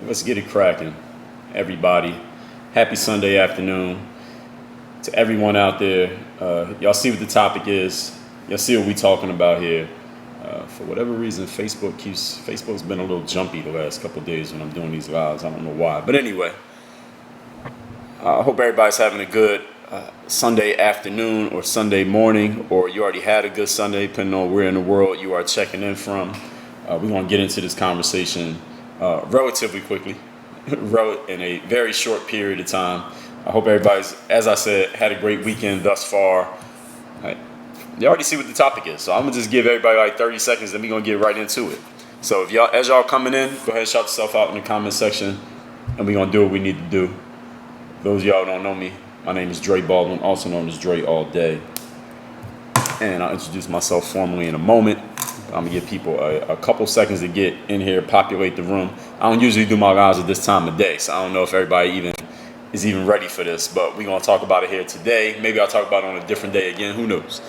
Let's get it cracking, everybody. Happy Sunday afternoon to everyone out there. Y'all see what the topic is. Y'all see what we talking about here. For whatever reason, Facebook's been a little jumpy the last couple of days when I'm doing these lives. I don't know why, but anyway, I hope everybody's having a good Sunday afternoon or Sunday morning, or you already had a good Sunday, depending on where in the world you are checking in from. We're going to get into this conversation relatively quickly, in a very short period of time. I hope everybody's, as I said, had a great weekend thus far. You already see what the topic is, so I'm going to just give everybody like 30 seconds, and we're going to get right into it. So if y'all, as y'all coming in, go ahead and shout yourself out in the comment section, and we're going to do what we need to do. For those of y'all who don't know me, my name is Dre Baldwin, also known as Dre All Day. And I'll introduce myself formally in a moment. I'm going to give people a couple seconds to get in here, populate the room. I don't usually do my lives at this time of day, so I don't know if everybody is even ready for this, but we're going to talk about it here today. Maybe I'll talk about it on a different day again, who knows.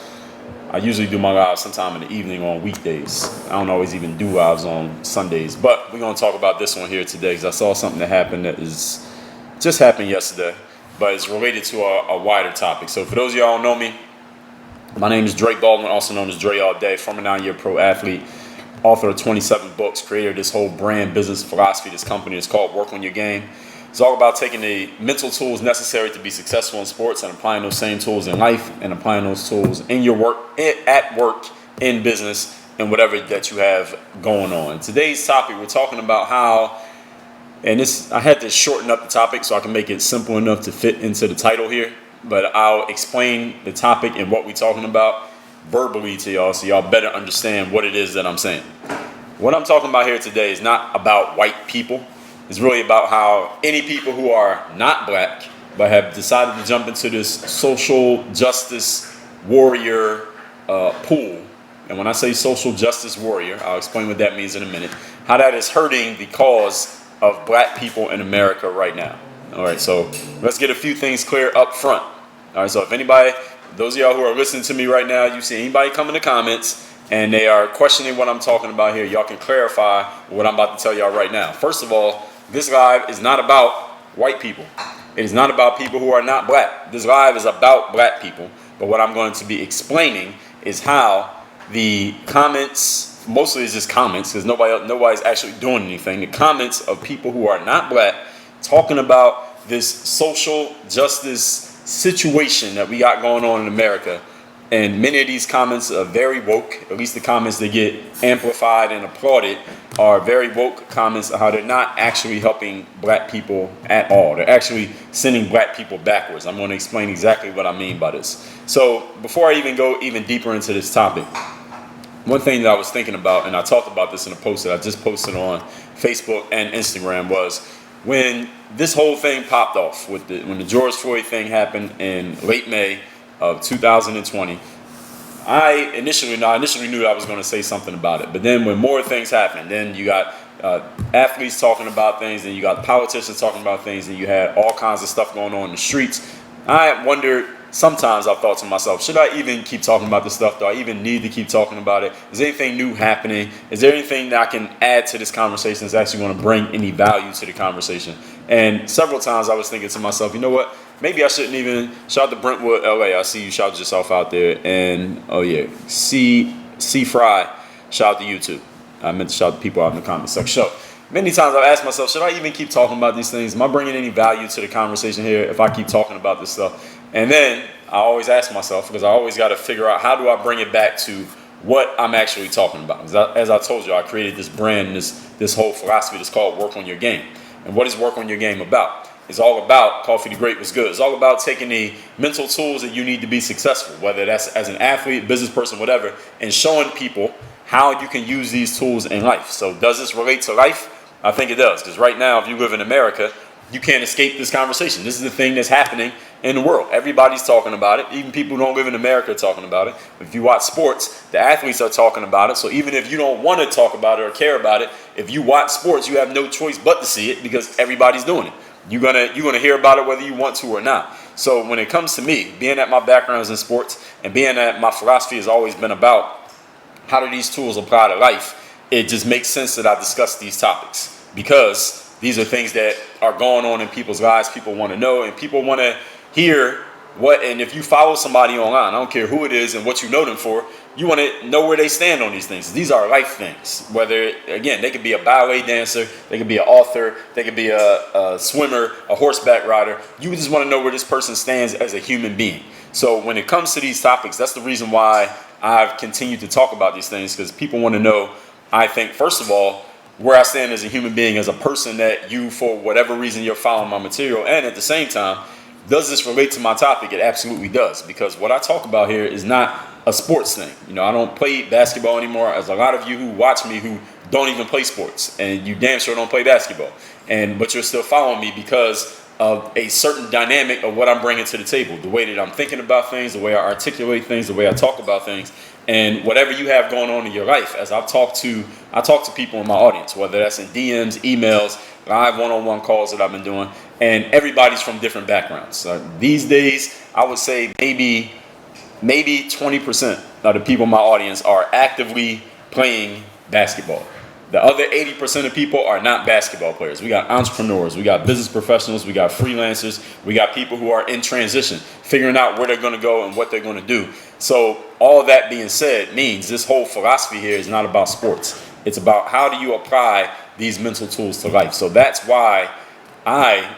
I usually do my lives sometime in the evening on weekdays. I don't always even do lives on Sundays, but we're going to talk about this one here today because I saw something that happened that just happened yesterday, but it's related to a wider topic. So for those of y'all who don't know me, my name is Dre Baldwin, also known as Dre All Day, former 9-year pro athlete, author of 27 books, creator of this whole brand business philosophy. This company is called Work on Your Game. It's all about taking the mental tools necessary to be successful in sports and applying those same tools in life and applying those tools in your work, at work, in business, and whatever that you have going on. Today's topic, we're talking about how, and I had to shorten up the topic so I can make it simple enough to fit into the title here, but I'll explain the topic and what we're talking about verbally to y'all so y'all better understand what it is that I'm saying. What I'm talking about here today is not about white people. It's really about how any people who are not black but have decided to jump into this social justice warrior pool. And when I say social justice warrior, I'll explain what that means in a minute. How that is hurting the cause of black people in America right now. All right, so let's get a few things clear up front. All right, so if anybody, those of y'all who are listening to me right now, you see anybody come in the comments and they are questioning what I'm talking about here, y'all can clarify what I'm about to tell y'all right now. First of all, this live is not about white people. It is not about people who are not black. This live is about black people. But what I'm going to be explaining is how the comments, mostly it's just comments because nobody's actually doing anything. The comments of people who are not black talking about this social justice situation that we got going on in America. And many of these comments are very woke. At least the comments that get amplified and applauded are very woke comments of how they're not actually helping black people at all. They're actually sending black people backwards. I'm going to explain exactly what I mean by this. So before I even go even deeper into this topic, one thing that I was thinking about, and I talked about this in a post that I just posted on Facebook and Instagram, was when this whole thing popped off, when the George Floyd thing happened in late May of 2020, I initially knew that I was going to say something about it. But then when more things happened, then you got athletes talking about things, and you got politicians talking about things, and you had all kinds of stuff going on in the streets. I wondered, sometimes I thought to myself, should I even keep talking about this stuff? Do I even need to keep talking about it? Is there anything new happening? Is there anything that I can add to this conversation that's actually going to bring any value to the conversation? And several times I was thinking to myself, you know what? Maybe I shouldn't even. Shout out to Brentwood, LA. I see you shouted yourself out there. And oh yeah, C Fry, shout out to you too. I meant to shout the people out in the comment section. So many times I've asked myself, should I even keep talking about these things? Am I bringing any value to the conversation here if I keep talking about this stuff? And then I always ask myself, because I always got to figure out, how do I bring it back to what I'm actually talking about? As I told you, I created this brand, this whole philosophy that's called Work on Your Game. And what is Work on Your Game about? It's all about, Coffee the Great was good. It's all about taking the mental tools that you need to be successful, whether that's as an athlete, business person, whatever, and showing people how you can use these tools in life. So does this relate to life? I think it does, because right now, if you live in America, you can't escape this conversation. This is the thing that's happening in the world. Everybody's talking about it. Even people who don't live in America are talking about it. If you watch sports, the athletes are talking about it. So even if you don't want to talk about it or care about it, if you watch sports, you have no choice but to see it because everybody's doing it. You're gonna hear about it whether you want to or not. So when it comes to me, being that my background is in sports and being that my philosophy has always been about how do these tools apply to life, it just makes sense that I discuss these topics because These are things that are going on in people's lives. People want to know, and people want to hear what. And if you follow somebody online, I don't care who it is and what you know them for, you want to know where they stand on these things. These are life things. Whether, again, they could be a ballet dancer, they could be an author, they could be a swimmer, a horseback rider. You just want to know where this person stands as a human being. So when it comes to these topics, that's the reason why I've continued to talk about these things, because people want to know, I think, first of all, where I stand as a human being, as a person that you, for whatever reason, you're following my material. And at the same time, does this relate to my topic? It absolutely does, because what I talk about here is not a sports thing. You know, I don't play basketball anymore, as a lot of you who watch me who don't even play sports, and you damn sure don't play basketball. But you're still following me because of a certain dynamic of what I'm bringing to the table, the way that I'm thinking about things, the way I articulate things, the way I talk about things, and whatever you have going on in your life. As I talk to people in my audience, whether that's in DMs, emails, live one-on-one calls that I've been doing, and everybody's from different backgrounds. These days, I would say maybe 20% of the people in my audience are actively playing basketball. The other 80% of people are not basketball players. We got entrepreneurs, we got business professionals, we got freelancers, we got people who are in transition, figuring out where they're going to go and what they're going to do. So all that being said means this whole philosophy here is not about sports. It's about how do you apply these mental tools to life. So that's why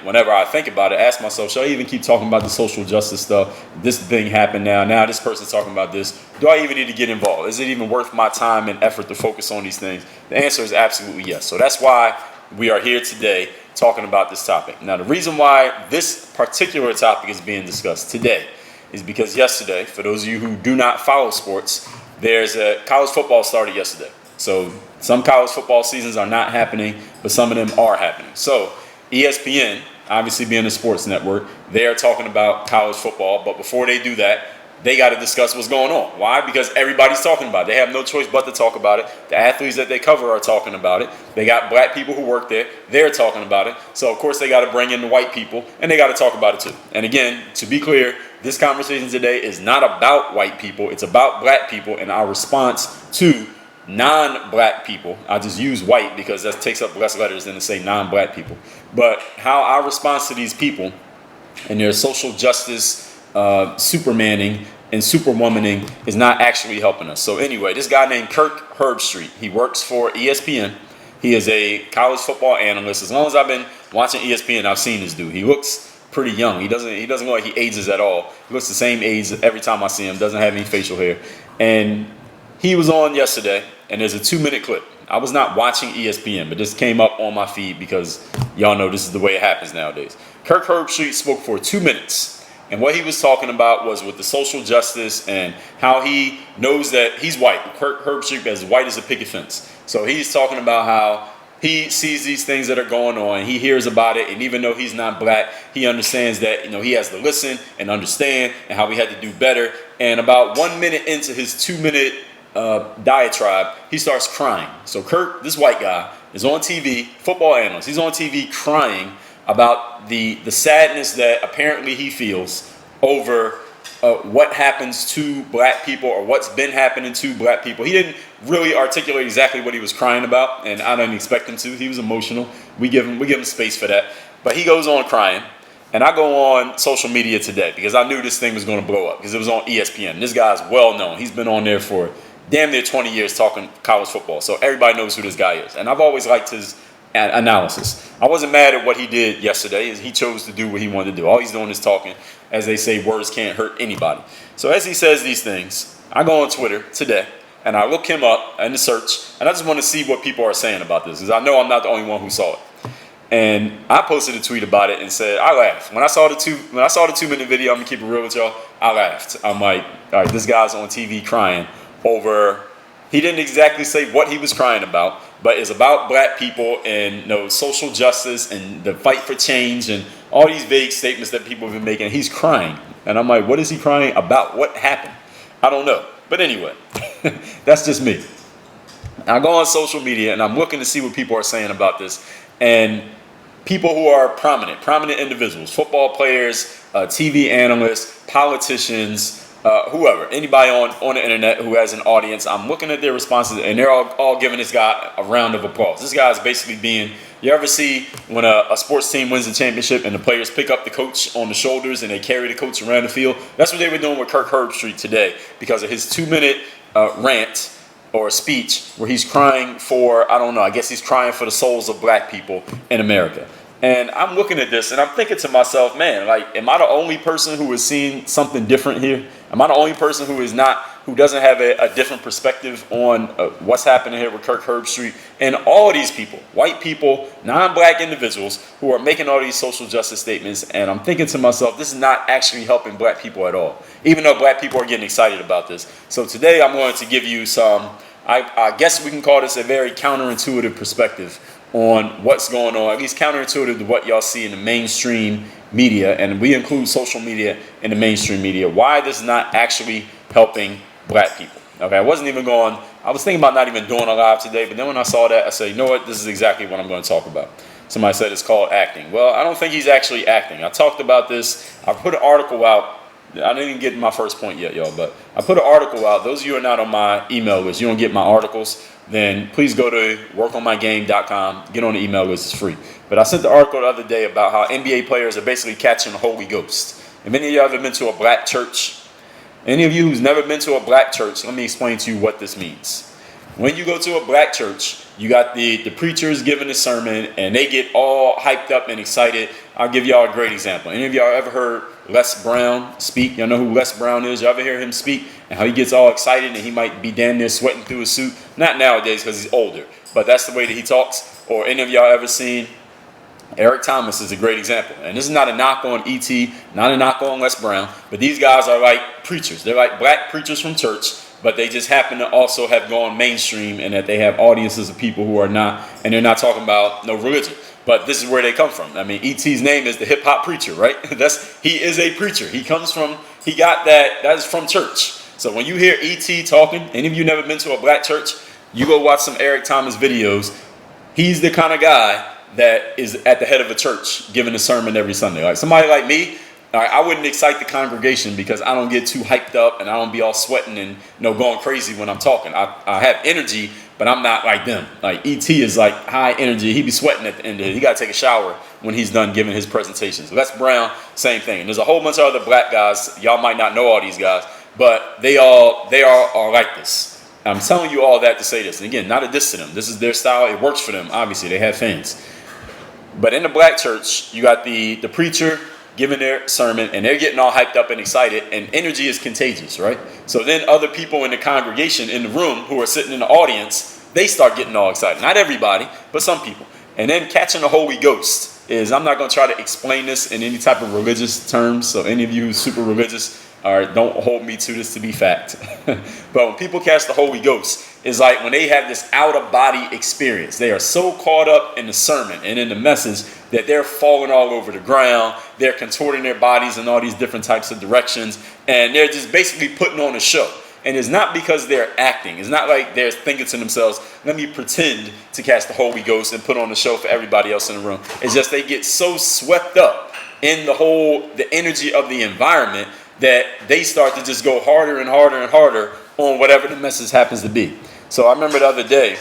whenever I think about it, ask myself, should I even keep talking about the social justice stuff? This thing happened now this person's talking about this. Do I even need to get involved? Is it even worth my time and effort to focus on these things? The answer is absolutely yes. So that's why we are here today talking about this topic. Now, the reason why this particular topic is being discussed today is because yesterday, for those of you who do not follow sports, there's a college football started yesterday. So some college football seasons are not happening, but some of them are happening. So ESPN, obviously being a sports network, they are talking about college football. But before they do that, they got to discuss what's going on. Why? Because everybody's talking about it. They have no choice but to talk about it. The athletes that they cover are talking about it. They got black people who work there. They're talking about it. So, of course, they got to bring in the white people, and they got to talk about it too. And again, to be clear, this conversation today is not about white people. It's about black people and our response to non-black people. I just use white because that takes up less letters than to say non-black people. But how our response to these people and their social justice supermaning and superwomaning is not actually helping us. So anyway, this guy named Kirk Herbstreit, he works for ESPN. He is a college football analyst. As long as I've been watching ESPN, I've seen this dude. He looks pretty young. He doesn't look like he ages at all. He looks the same age every time I see him. Doesn't have any facial hair. And he was on yesterday, and there's a 2-minute clip. I was not watching ESPN, but this came up on my feed because y'all know this is the way it happens nowadays. Kirk Herbstreit spoke for 2 minutes. And what he was talking about was with the social justice and how he knows that he's white. Kirk Herbstreit as white as a picket fence. So he's talking about how he sees these things that are going on. He hears about it. And even though he's not black, he understands that, he has to listen and understand and how we had to do better. And about 1 minute into his 2-minute diatribe, he starts crying. So Kirk, this white guy, is on TV, football analyst. He's on TV crying about the sadness that apparently he feels over what happens to black people or what's been happening to black people. He didn't really articulate exactly what he was crying about, and I didn't expect him to. He was emotional. We give him space for that. But he goes on crying. And I go on social media today because I knew this thing was going to blow up because it was on ESPN. This guy's well known. He's been on there for damn near 20 years talking college football. So everybody knows who this guy is. And I've always liked his analysis. I wasn't mad at what he did yesterday. He chose to do what he wanted to do. All he's doing is talking. As they say, words can't hurt anybody. So as he says these things, I go on Twitter today and I look him up in the search, and I just want to see what people are saying about this because I know I'm not the only one who saw it. And I posted a tweet about it and said, I laughed. When I saw the 2-minute video, I'm gonna keep it real with y'all, I laughed. I'm like, all right, this guy's on TV crying over, he didn't exactly say what he was crying about, but it's about black people and social justice and the fight for change and all these vague statements that people have been making. He's crying. And I'm like, what is he crying about? What happened? I don't know. But anyway, that's just me. I go on social media and I'm looking to see what people are saying about this. And people who are prominent individuals, football players, TV analysts, politicians, whoever, anybody on the internet who has an audience, I'm looking at their responses, and they're all giving this guy a round of applause. This guy's basically being, you ever see when a sports team wins a championship and the players pick up the coach on the shoulders and they carry the coach around the field? That's what they were doing with Kirk Herbstreit today because of his 2-minute rant or speech where he's crying for, I don't know, I guess he's crying for the souls of black people in America. And I'm looking at this and I'm thinking to myself, man, like, am I the only person who is seeing something different here? Am I the only person who doesn't have a different perspective on what's happening here with Kirk Herbstreit and all these people, white people, non-black individuals who are making all these social justice statements? And I'm thinking to myself, this is not actually helping black people at all, even though black people are getting excited about this. So today I'm going to give you some, I guess we can call this a very counterintuitive perspective on what's going on, at least counterintuitive to what y'all see in the mainstream media, and we include social media in the mainstream media, why this is not actually helping black people. Okay, I was thinking about not even doing a live today, but then when I saw that, I said, you know what, this is exactly what I'm going to talk about. Somebody said it's called acting. Well, I don't think he's actually acting. I talked about this, I put an article out. I didn't even get my first point yet, y'all, but I put an article out. Those of you who are not on my email list, you don't get my articles, then please go to workonmygame.com, get on the email list, it's free. But I sent the article the other day about how NBA players are basically catching the Holy Ghost. Have any of you ever been to a black church? Any of you who's never been to a black church, let me explain to you what this means. When you go to a black church, you got the preachers giving a sermon, and they get all hyped up and excited. I'll give y'all a great example. Any of y'all ever heard Les Brown speak? Y'all know who Les Brown is? Y'all ever hear him speak? And how he gets all excited and he might be damn near sweating through his suit? Not nowadays because he's older, but that's the way that he talks. Or any of y'all ever seen Eric Thomas is a great example. And this is not a knock on E.T., not a knock on Les Brown, but these guys are like preachers. They're like black preachers from church, but they just happen to also have gone mainstream and that they have audiences of people who are not, and they're not talking about no religion. But this is where they come from. I mean, E.T.'s name is the hip hop preacher, right? He is a preacher. He got that is from church. So when you hear E.T. talking, any of you never been to a black church, you go watch some Eric Thomas videos. He's the kind of guy that is at the head of a church giving a sermon every Sunday. Like somebody like me, I wouldn't excite the congregation because I don't get too hyped up and I don't be all sweating and going crazy when I'm talking. I have energy, but I'm not like them. Like E.T. is like high energy. He be sweating at the end of it. He got to take a shower when he's done giving his presentations. Les Brown, same thing. And there's a whole bunch of other black guys. Y'all might not know all these guys, but they are like this. I'm telling you all that to say this. And again, not a diss to them. This is their style. It works for them. Obviously, they have fans. But in the black church, you got the preacher giving their sermon, and they're getting all hyped up and excited, and energy is contagious, right? So then other people in the congregation, in the room, who are sitting in the audience, they start getting all excited. Not everybody, but some people. And then catching the Holy Ghost is, I'm not going to try to explain this in any type of religious terms, so any of you who's super religious, don't hold me to this to be fact. But when people catch the Holy Ghost, it's like when they have this out-of-body experience. They are so caught up in the sermon and in the message that they're falling all over the ground. They're contorting their bodies in all these different types of directions. And they're just basically putting on a show. And it's not because they're acting. It's not like they're thinking to themselves, let me pretend to catch the Holy Ghost and put on a show for everybody else in the room. It's just they get so swept up in the energy of the environment that they start to just go harder and harder and harder on whatever the message happens to be. So I remember the other day,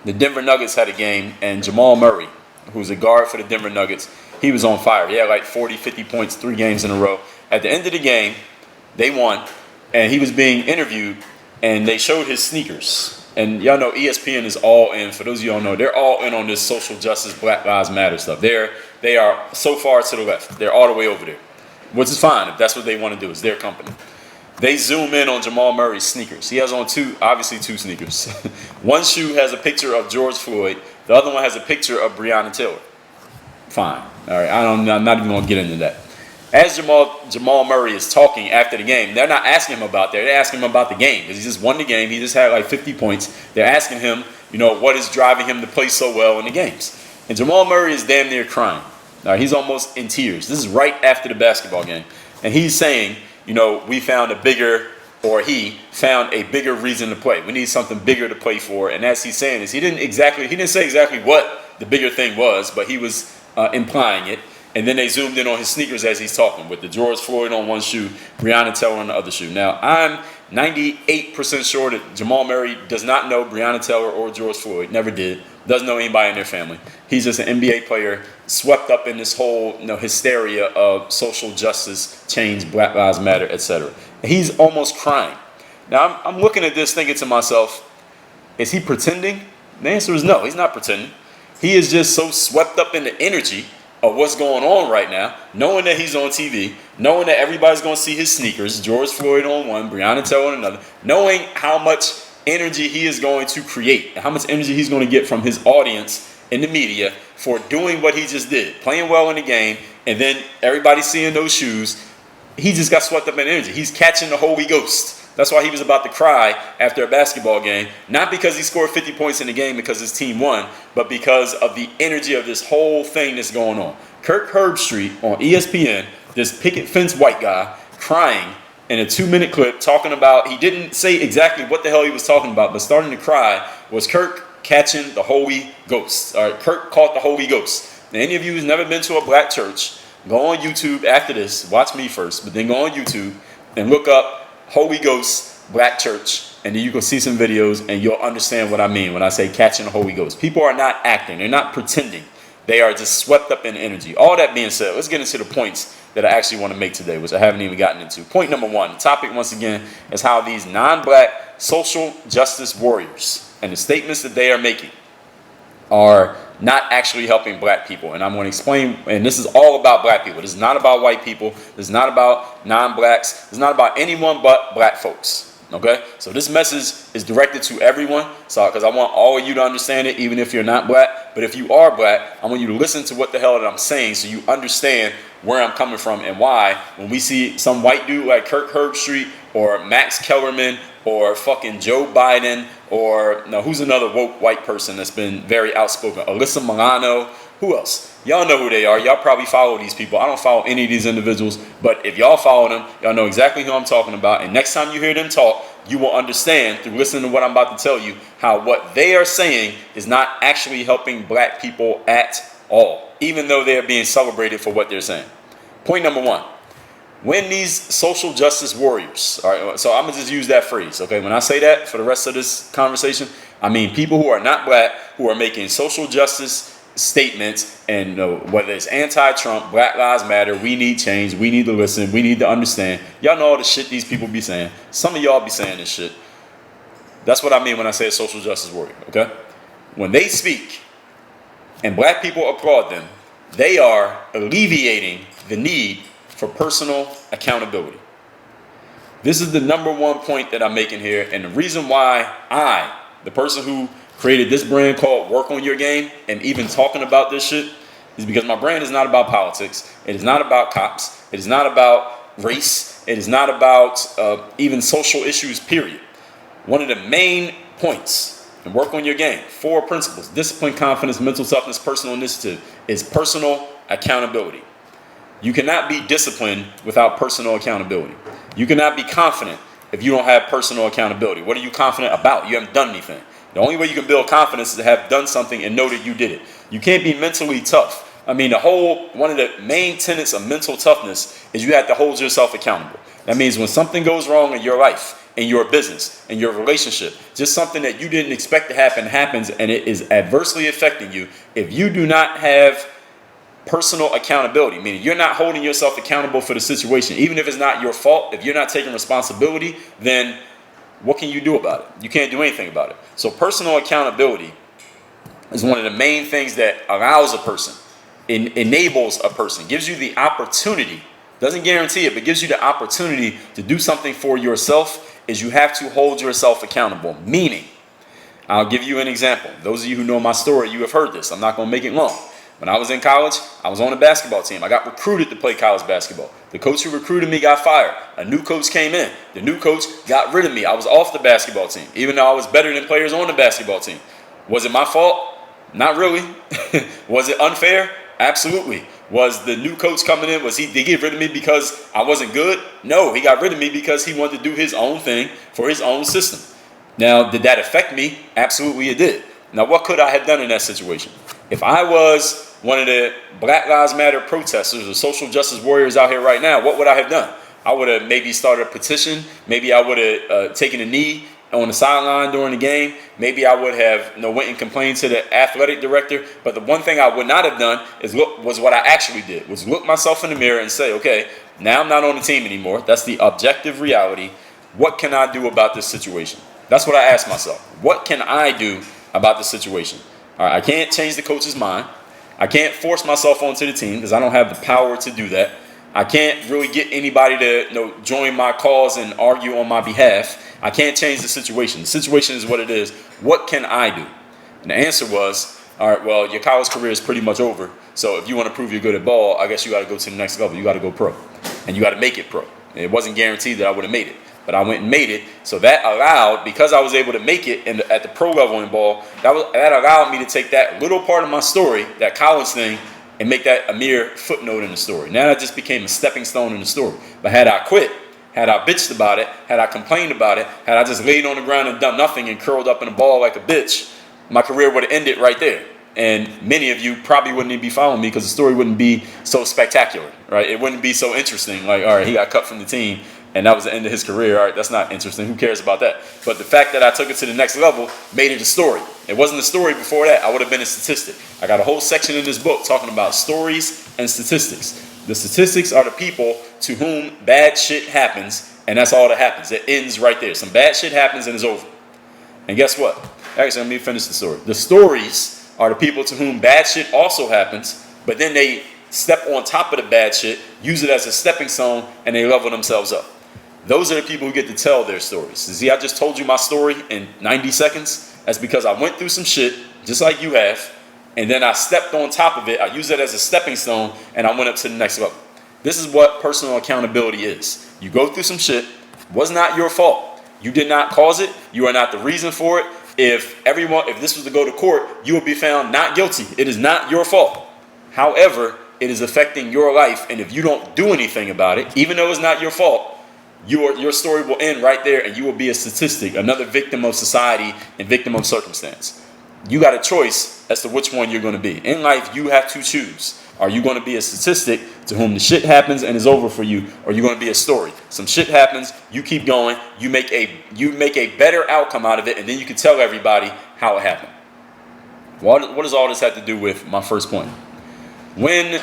the Denver Nuggets had a game, and Jamal Murray, who's a guard for the Denver Nuggets, he was on fire. He had like 40, 50 points, 3 games in a row. At the end of the game, they won, and he was being interviewed, and they showed his sneakers. And y'all know ESPN is all in. For those of you who don't know, they're all in on this social justice, Black Lives Matter stuff. They are so far to the left. They're all the way over there, which is fine if that's what they want to do. It's their company. They zoom in on Jamal Murray's sneakers. He has on two sneakers. One shoe has a picture of George Floyd. The other one has a picture of Breonna Taylor. Fine. All right. I'm not even going to get into that. As Jamal Murray is talking after the game, they're not asking him about that. They're asking him about the game because he just won the game. He just had like 50 points. They're asking him, what is driving him to play so well in the games. And Jamal Murray is damn near crying. All right, he's almost in tears. This is right after the basketball game. And he's saying, he found a bigger reason to play. We need something bigger to play for. And as he's saying this, he didn't say exactly what the bigger thing was, but he was implying it. And then they zoomed in on his sneakers as he's talking, with the George Floyd on one shoe, Breonna Taylor on the other shoe. Now, I'm 98% sure that Jamal Murray does not know Breonna Taylor or George Floyd, never did, doesn't know anybody in their family. He's just an NBA player swept up in this whole hysteria of social justice, change, Black Lives Matter, etc. He's almost crying. Now, I'm looking at this thinking to myself, is he pretending? The answer is no, he's not pretending. He is just so swept up in the energy of what's going on right now, knowing that he's on TV, knowing that everybody's going to see his sneakers, George Floyd on one, Breonna Taylor on another, knowing how much energy he is going to create, how much energy he's going to get from his audience in the media for doing what he just did, playing well in the game, and then everybody seeing those shoes. He just got swept up in energy. He's catching the Holy Ghost. That's why he was about to cry after a basketball game, not because he scored 50 points in the game because his team won, but because of the energy of this whole thing that's going on. Kirk Herbstreit on ESPN, this picket fence white guy, crying in a 2-minute clip, talking about, he didn't say exactly what the hell he was talking about, but starting to cry was Kirk catching the Holy Ghost. All right, Kirk caught the Holy Ghost. Now, any of you who's never been to a black church, go on YouTube after this, watch me first, but then go on YouTube and look up Holy Ghost Black Church, and then you can see some videos and you'll understand what I mean when I say catching the Holy Ghost. People are not acting, they're not pretending, they are just swept up in energy. All that being said, let's get into the points that I actually want to make today, which I haven't even gotten into. Point number one, the topic once again is how these non-black social justice warriors and the statements that they are making are not actually helping black people. And I'm going to explain, and this is all about black people. This is not about white people. This is not about non-blacks. This is not about anyone but black folks. Okay? So this message is directed to everyone. So, because I want all of you to understand it, even if you're not black. But if you are black, I want you to listen to what the hell that I'm saying so you understand where I'm coming from and why when we see some white dude like Kirk Herbstreit or Max Kellerman or fucking Joe Biden or who's another woke white person that's been very outspoken? Alyssa Milano. Who else? Y'all know who they are. Y'all probably follow these people. I don't follow any of these individuals, but if y'all follow them, y'all know exactly who I'm talking about. And next time you hear them talk, you will understand through listening to what I'm about to tell you how what they are saying is not actually helping black people at all, even though they're being celebrated for what they're saying. Point number one. When these social justice warriors, all right, so I'm going to just use that phrase, okay? When I say that for the rest of this conversation, I mean people who are not black, who are making social justice statements, and whether it's anti-Trump, Black Lives Matter, we need change, we need to listen, we need to understand. Y'all know all the shit these people be saying. Some of y'all be saying this shit. That's what I mean when I say a social justice warrior, okay? When they speak and black people applaud them, they are alleviating the need for personal accountability. This is the number one point that I'm making here, and the reason why I, the person who created this brand called Work on Your Game, and even talking about this shit, is because my brand is not about politics. It is not about cops. It is not about race. It is not about even social issues, period. One of the main points in Work on Your Game, 4 principles: discipline, confidence, mental toughness, personal initiative, is personal accountability. You cannot be disciplined without personal accountability. You cannot be confident if you don't have personal accountability. What are you confident about? You haven't done anything. The only way you can build confidence is to have done something and know that you did it. You can't be mentally tough. I mean, one of the main tenets of mental toughness is you have to hold yourself accountable. That means when something goes wrong in your life, in your business, in your relationship, just something that you didn't expect to happen happens and it is adversely affecting you, if you do not have personal accountability, meaning you're not holding yourself accountable for the situation, even if it's not your fault, if you're not taking responsibility, then what can you do about it? You can't do anything about it. So personal accountability is one of the main things that allows a person, enables a person, gives you the opportunity, doesn't guarantee it, but gives you the opportunity to do something for yourself, is you have to hold yourself accountable. Meaning, I'll give you an example. Those of you who know my story, you have heard this. I'm not going to make it long. When I was in college, I was on a basketball team. I got recruited to play college basketball. The coach who recruited me got fired. A new coach came in. The new coach got rid of me. I was off the basketball team, even though I was better than players on the basketball team. Was it my fault? Not really. Was it unfair? Absolutely. Was the new coach coming in, did he get rid of me because I wasn't good? No, he got rid of me because he wanted to do his own thing for his own system. Now, did that affect me? Absolutely it did. Now, what could I have done in that situation? If I was one of the Black Lives Matter protesters or social justice warriors out here right now, what would I have done? I would have maybe started a petition. Maybe I would have taken a knee on the sideline during the game. Maybe I would have went and complained to the athletic director. But the one thing I would not have done was what I actually did, was look myself in the mirror and say, okay, now I'm not on the team anymore. That's the objective reality. What can I do about this situation? That's what I asked myself. What can I do about this situation? All right, I can't change the coach's mind. I can't force myself onto the team because I don't have the power to do that. I can't really get anybody to join my cause and argue on my behalf. I can't change the situation. The situation is what it is. What can I do? And the answer was, all right, well, your college career is pretty much over. So if you want to prove you're good at ball, I guess you got to go to the next level. You got to go pro. And you got to make it pro. And it wasn't guaranteed that I would have made it. But I went and made it. So that allowed, because I was able to make it at the pro level in ball, that allowed me to take that little part of my story, that college thing, and make that a mere footnote in the story. Now that just became a stepping stone in the story. But had I quit, had I bitched about it, had I complained about it, had I just laid on the ground and done nothing and curled up in a ball like a bitch, my career would have ended right there. And many of you probably wouldn't even be following me because the story wouldn't be so spectacular, right? It wouldn't be so interesting. Like, all right, he got cut from the team and that was the end of his career. All right, that's not interesting. Who cares about that? But the fact that I took it to the next level made it a story. It wasn't a story before that. I would have been a statistic. I got a whole section in this book talking about stories and statistics. The statistics are the people to whom bad shit happens, and that's all that happens. It ends right there. Some bad shit happens and it's over. And guess what? Actually, let me finish the story. The stories are the people to whom bad shit also happens, but then they step on top of the bad shit, use it as a stepping stone, and they level themselves up. Those are the people who get to tell their stories. See, I just told you my story in 90 seconds. That's because I went through some shit, just like you have, and then I stepped on top of it. I used it as a stepping stone, and I went up to the next level. This is what personal accountability is. You go through some shit. It was not your fault. You did not cause it. You are not the reason for it. If this was to go to court, you would be found not guilty. It is not your fault. However, it is affecting your life, and if you don't do anything about it, even though it's not your fault, your story will end right there, and you will be a statistic, another victim of society and victim of circumstance. You got a choice as to which one you're going to be. In life, you have to choose. Are you going to be a statistic to whom the shit happens and is over for you, or are you going to be a story? Some shit happens, you keep going, you make a better outcome out of it, and then you can tell everybody how it happened. What does all this have to do with my first point? When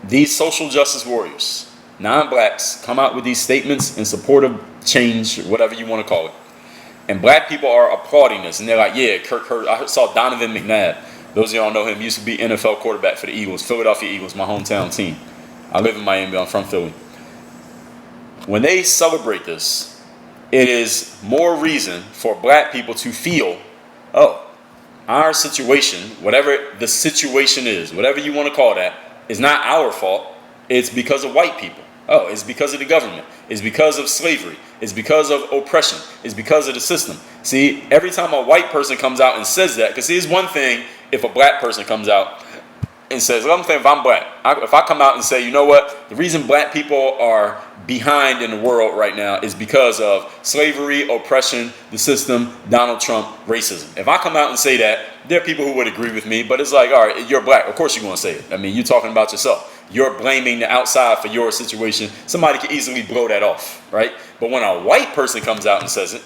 these social justice warriors, non-blacks, come out with these statements in support of change, whatever you want to call it, and black people are applauding this, and they're like, yeah, Kirk Hurd. I saw Donovan McNabb. Those of y'all know him. He used to be NFL quarterback for the Eagles, Philadelphia Eagles, my hometown team. I live in Miami. I'm from Philly. When they celebrate this, it is more reason for black people to feel, oh, our situation, whatever the situation is, whatever you want to call that, is not our fault. It's because of white people. Oh, it's because of the government. It's because of slavery. It's because of oppression. It's because of the system. See, every time a white person comes out and says that, because see, it's one thing if a black person comes out and says, well, I'm saying if I'm black, if I come out and say, you know what, the reason black people are behind in the world right now is because of slavery, oppression, the system, Donald Trump, racism. If I come out and say that, there are people who would agree with me, but it's like, all right, you're black. Of course you're going to say it. I mean, you're talking about yourself. You're blaming the outside for your situation. Somebody could easily blow that off, right? But when a white person comes out and says it,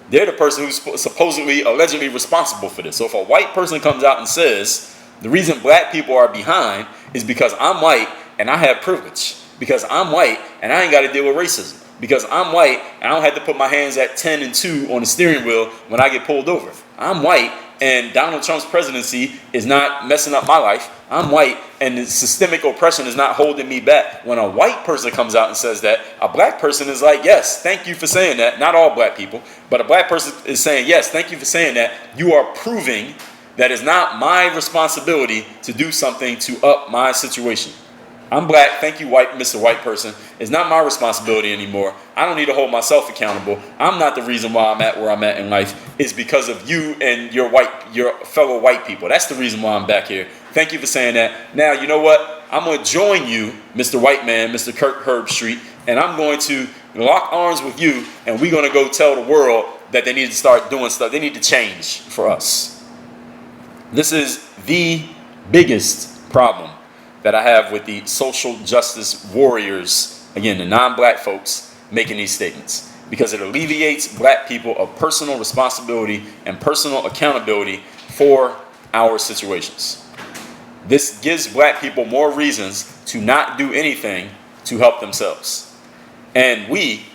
they're the person who's supposedly, allegedly responsible for this. So if a white person comes out and says, the reason black people are behind is because I'm white and I have privilege. Because I'm white and I ain't got to deal with racism. Because I'm white and I don't have to put my hands at 10 and 2 on the steering wheel when I get pulled over. I'm white and Donald Trump's presidency is not messing up my life. I'm white and the systemic oppression is not holding me back. When a white person comes out and says that, a black person is like, yes, thank you for saying that. Not all black people, but a black person is saying, yes, thank you for saying that. You are proving that it's not my responsibility to do something to up my situation. I'm black. Thank you, Mr. White person. It's not my responsibility anymore. I don't need to hold myself accountable. I'm not the reason why I'm at where I'm at in life. It's because of you and your fellow white people. That's the reason why I'm back here. Thank you for saying that. Now, you know what? I'm going to join you, Mr. White Man, Mr. Kirk Herbstreit, and I'm going to lock arms with you, and we're going to go tell the world that they need to start doing stuff. They need to change for us. This is the biggest problem that I have with the social justice warriors, again, the non-black folks making these statements, because it alleviates black people of personal responsibility and personal accountability for our situations. This gives black people more reasons to not do anything to help themselves. And we,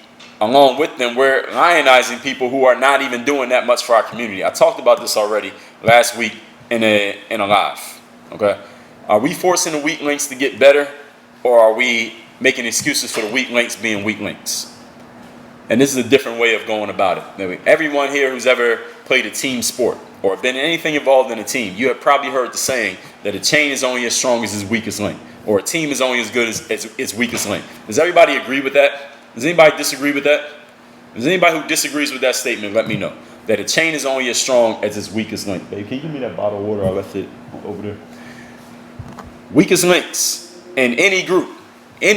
along with them, we're lionizing people who are not even doing that much for our community. I talked about this already last week in a live. Okay, are we forcing the weak links to get better, or are we making excuses for the weak links being weak links? And this is a different way of going about it. Everyone here who's ever played a team sport or been anything involved in a team, you have probably heard the saying that a chain is only as strong as its weakest link, or a team is only as good as its weakest link. Does everybody agree with that? Does anybody disagree with that? Does anybody who disagrees with that statement, let me know. That a chain is only as strong as its weakest link. Babe, can you give me that bottle of water? I left it over there. Weakest links in any group. I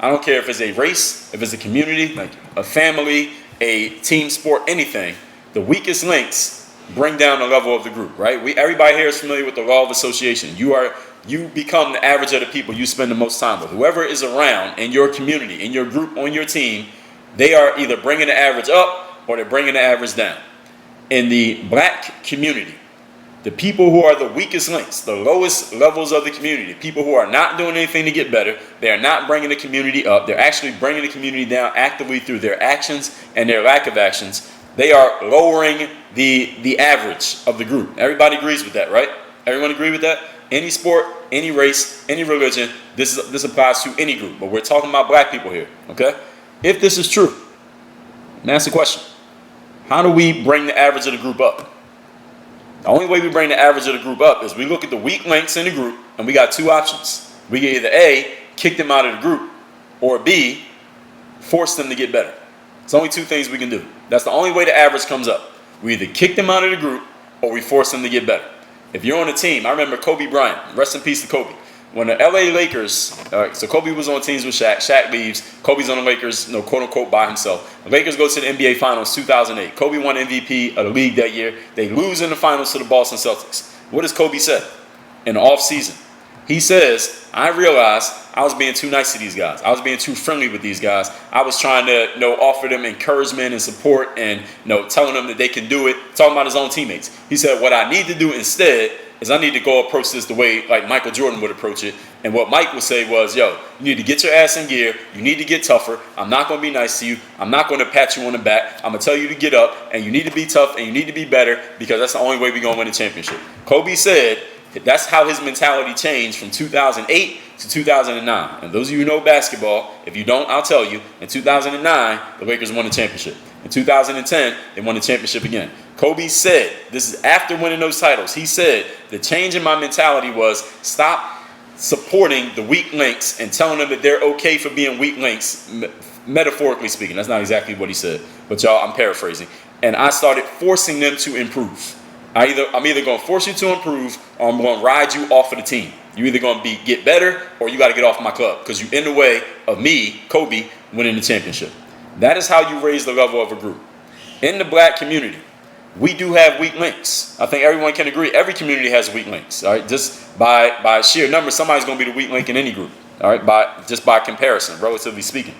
don't care if it's a race, if it's a community, like a family, a team sport, anything. The weakest links bring down the level of the group, right? Everybody here is familiar with the law of association. You become the average of the people you spend the most time with. Whoever is around in your community, in your group, on your team, they are either bringing the average up or they're bringing the average down. In the black community, the people who are the weakest links, the lowest levels of the community, people who are not doing anything to get better, they are not bringing the community up. They're actually bringing the community down actively through their actions and their lack of actions. They are lowering the average of the group. Everybody agrees with that, right? Everyone agree with that? Any sport, any race, any religion, this applies to any group. But we're talking about black people here, okay? If this is true, and ask the question, how do we bring the average of the group up? The only way we bring the average of the group up is we look at the weak links in the group, and we got two options. We can either A, kick them out of the group, or B, force them to get better. It's only two things we can do. That's the only way the average comes up. We either kick them out of the group, or we force them to get better. If you're on a team, I remember Kobe Bryant, rest in peace to Kobe. When the LA Lakers, so Kobe was on teams with Shaq. Shaq leaves. Kobe's on the Lakers, quote unquote, by himself. The Lakers go to the NBA Finals 2008. Kobe won MVP of the league that year. They lose in the finals to the Boston Celtics. What does Kobe say in the offseason? He says, I realized I was being too nice to these guys. I was being too friendly with these guys. I was trying to offer them encouragement and support and telling them that they can do it, talking about his own teammates. He said, what I need to do instead is I need to go approach this the way like Michael Jordan would approach it. And what Mike would say was, yo, you need to get your ass in gear. You need to get tougher. I'm not going to be nice to you. I'm not going to pat you on the back. I'm going to tell you to get up, and you need to be tough, and you need to be better, because that's the only way we're going to win the championship. Kobe said that's how his mentality changed from 2008 to 2009. And those of you who know basketball, if you don't, I'll tell you, in 2009, the Lakers won the championship. In 2010, they won the championship again. Kobe said, this is after winning those titles, he said, the change in my mentality was stop supporting the weak links and telling them that they're okay for being weak links, metaphorically speaking. That's not exactly what he said, but y'all, I'm paraphrasing. And I started forcing them to improve. I'm either going to force you to improve, or I'm going to ride you off of the team. You're either going to get better, or you got to get off my club, because you're in the way of me, Kobe, winning the championship. That is how you raise the level of a group. In the black community, we do have weak links. I think everyone can agree. Every community has weak links. All right, just by sheer number, somebody's going to be the weak link in any group. All right, by comparison, relatively speaking.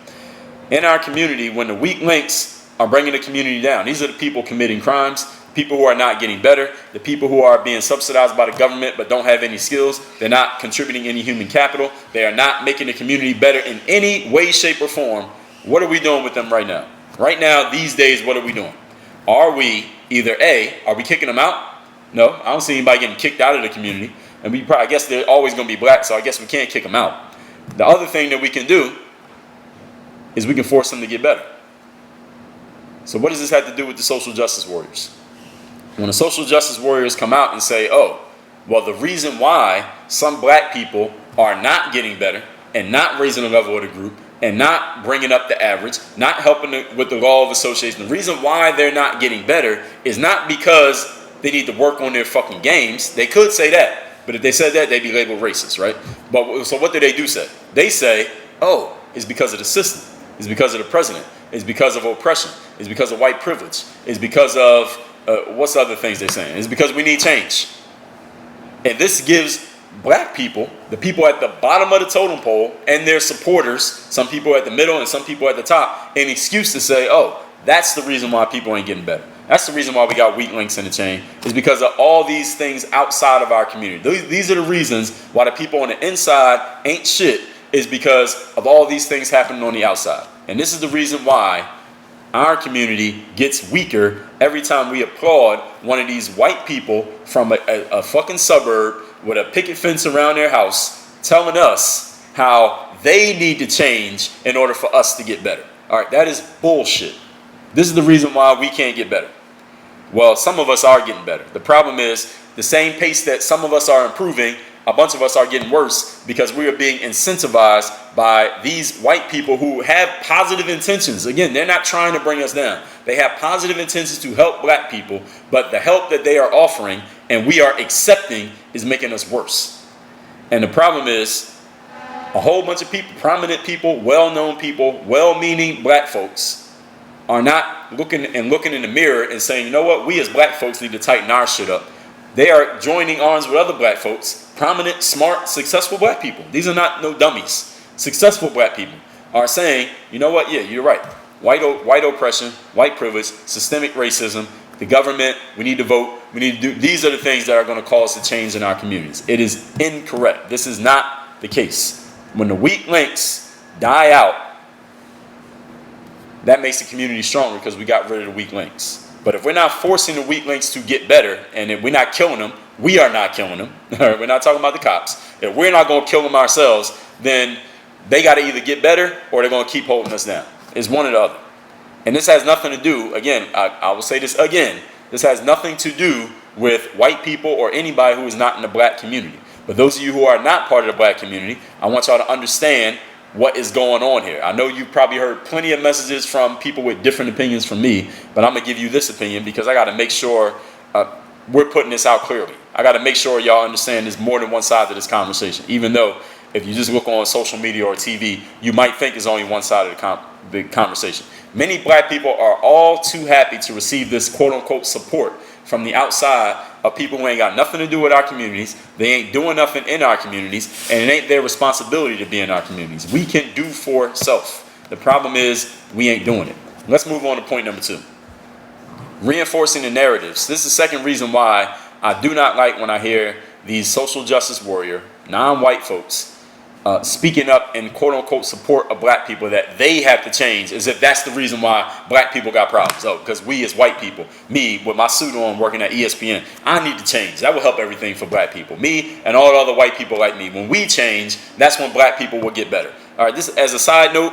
In our community, when the weak links are bringing the community down, these are the people committing crimes, people who are not getting better, the people who are being subsidized by the government but don't have any skills. They're not contributing any human capital. They are not making the community better in any way, shape, or form. What are we doing with them right now? Right now, these days, what are we doing? Are we either A, are we kicking them out? No, I don't see anybody getting kicked out of the community. And I guess they're always going to be black, so I guess we can't kick them out. The other thing that we can do is we can force them to get better. So what does this have to do with the social justice warriors? When the social justice warriors come out and say, oh, well, the reason why some black people are not getting better and not raising the level of the group and not bringing up the average, not helping with the law of association, the reason why they're not getting better is not because they need to work on their fucking games. They could say that, but if they said that, they'd be labeled racist, right? But so what do they do say? They say, oh, it's because of the system. It's because of the president. It's because of oppression. It's because of white privilege. It's because of, what's the other things they're saying? It's because we need change. And this gives black people, the people at the bottom of the totem pole and their supporters, some people at the middle and some people at the top, an excuse to say, oh, that's the reason why people ain't getting better. That's the reason why we got weak links in the chain, is because of all these things outside of our community. These are the reasons why the people on the inside ain't shit, is because of all these things happening on the outside. And this is the reason why our community gets weaker every time we applaud one of these white people from a fucking suburb with a picket fence around their house telling us how they need to change in order for us to get better. All right, that is bullshit. This is the reason why we can't get better. Well, some of us are getting better. The problem is the same pace that some of us are improving, a bunch of us are getting worse because we are being incentivized by these white people who have positive intentions. Again, they're not trying to bring us down. They have positive intentions to help black people, but the help that they are offering and we are accepting is making us worse. And the problem is a whole bunch of people, prominent people, well-known people, well-meaning black folks, are not looking in the mirror and saying, you know what, we as black folks need to tighten our shit up. They are joining arms with other black folks, prominent, smart, successful black people. These are not no dummies. Successful black people are saying, you know what, yeah, you're right. White oppression, white privilege, systemic racism, the government, we need to vote, we need to do, these are the things that are going to cause a change in our communities. It is incorrect. This is not the case. When the weak links die out, that makes the community stronger because we got rid of the weak links. But if we're not forcing the weak links to get better, and if we're not killing them, we are not killing them. We're not talking about the cops. If we're not going to kill them ourselves, then they got to either get better or they're going to keep holding us down. It's one or the other. And this has nothing to do, again, I will say this again, this has nothing to do with white people or anybody who is not in the black community. But those of you who are not part of the black community, I want y'all to understand what is going on here. I know you've probably heard plenty of messages from people with different opinions from me, but I'm going to give you this opinion because I got to make sure we're putting this out clearly. I got to make sure y'all understand there's more than one side to this conversation, even though if you just look on social media or TV, you might think there's only one side of the conversation. Many black people are all too happy to receive this quote-unquote support from the outside of people who ain't got nothing to do with our communities. They ain't doing nothing in our communities, and it ain't their responsibility to be in our communities. We can do for self. The problem is we ain't doing it. Let's move on to point number 2. Reinforcing the narratives. This is the second reason why I do not like when I hear these social justice warrior, non-white folks speaking up in quote-unquote support of black people that they have to change, as if that's the reason why black people got problems. Oh, because we as white people, me with my suit on working at ESPN, I need to change. That will help everything for black people. Me and all the other white people like me. When we change, that's when black people will get better. All right, this as a side note,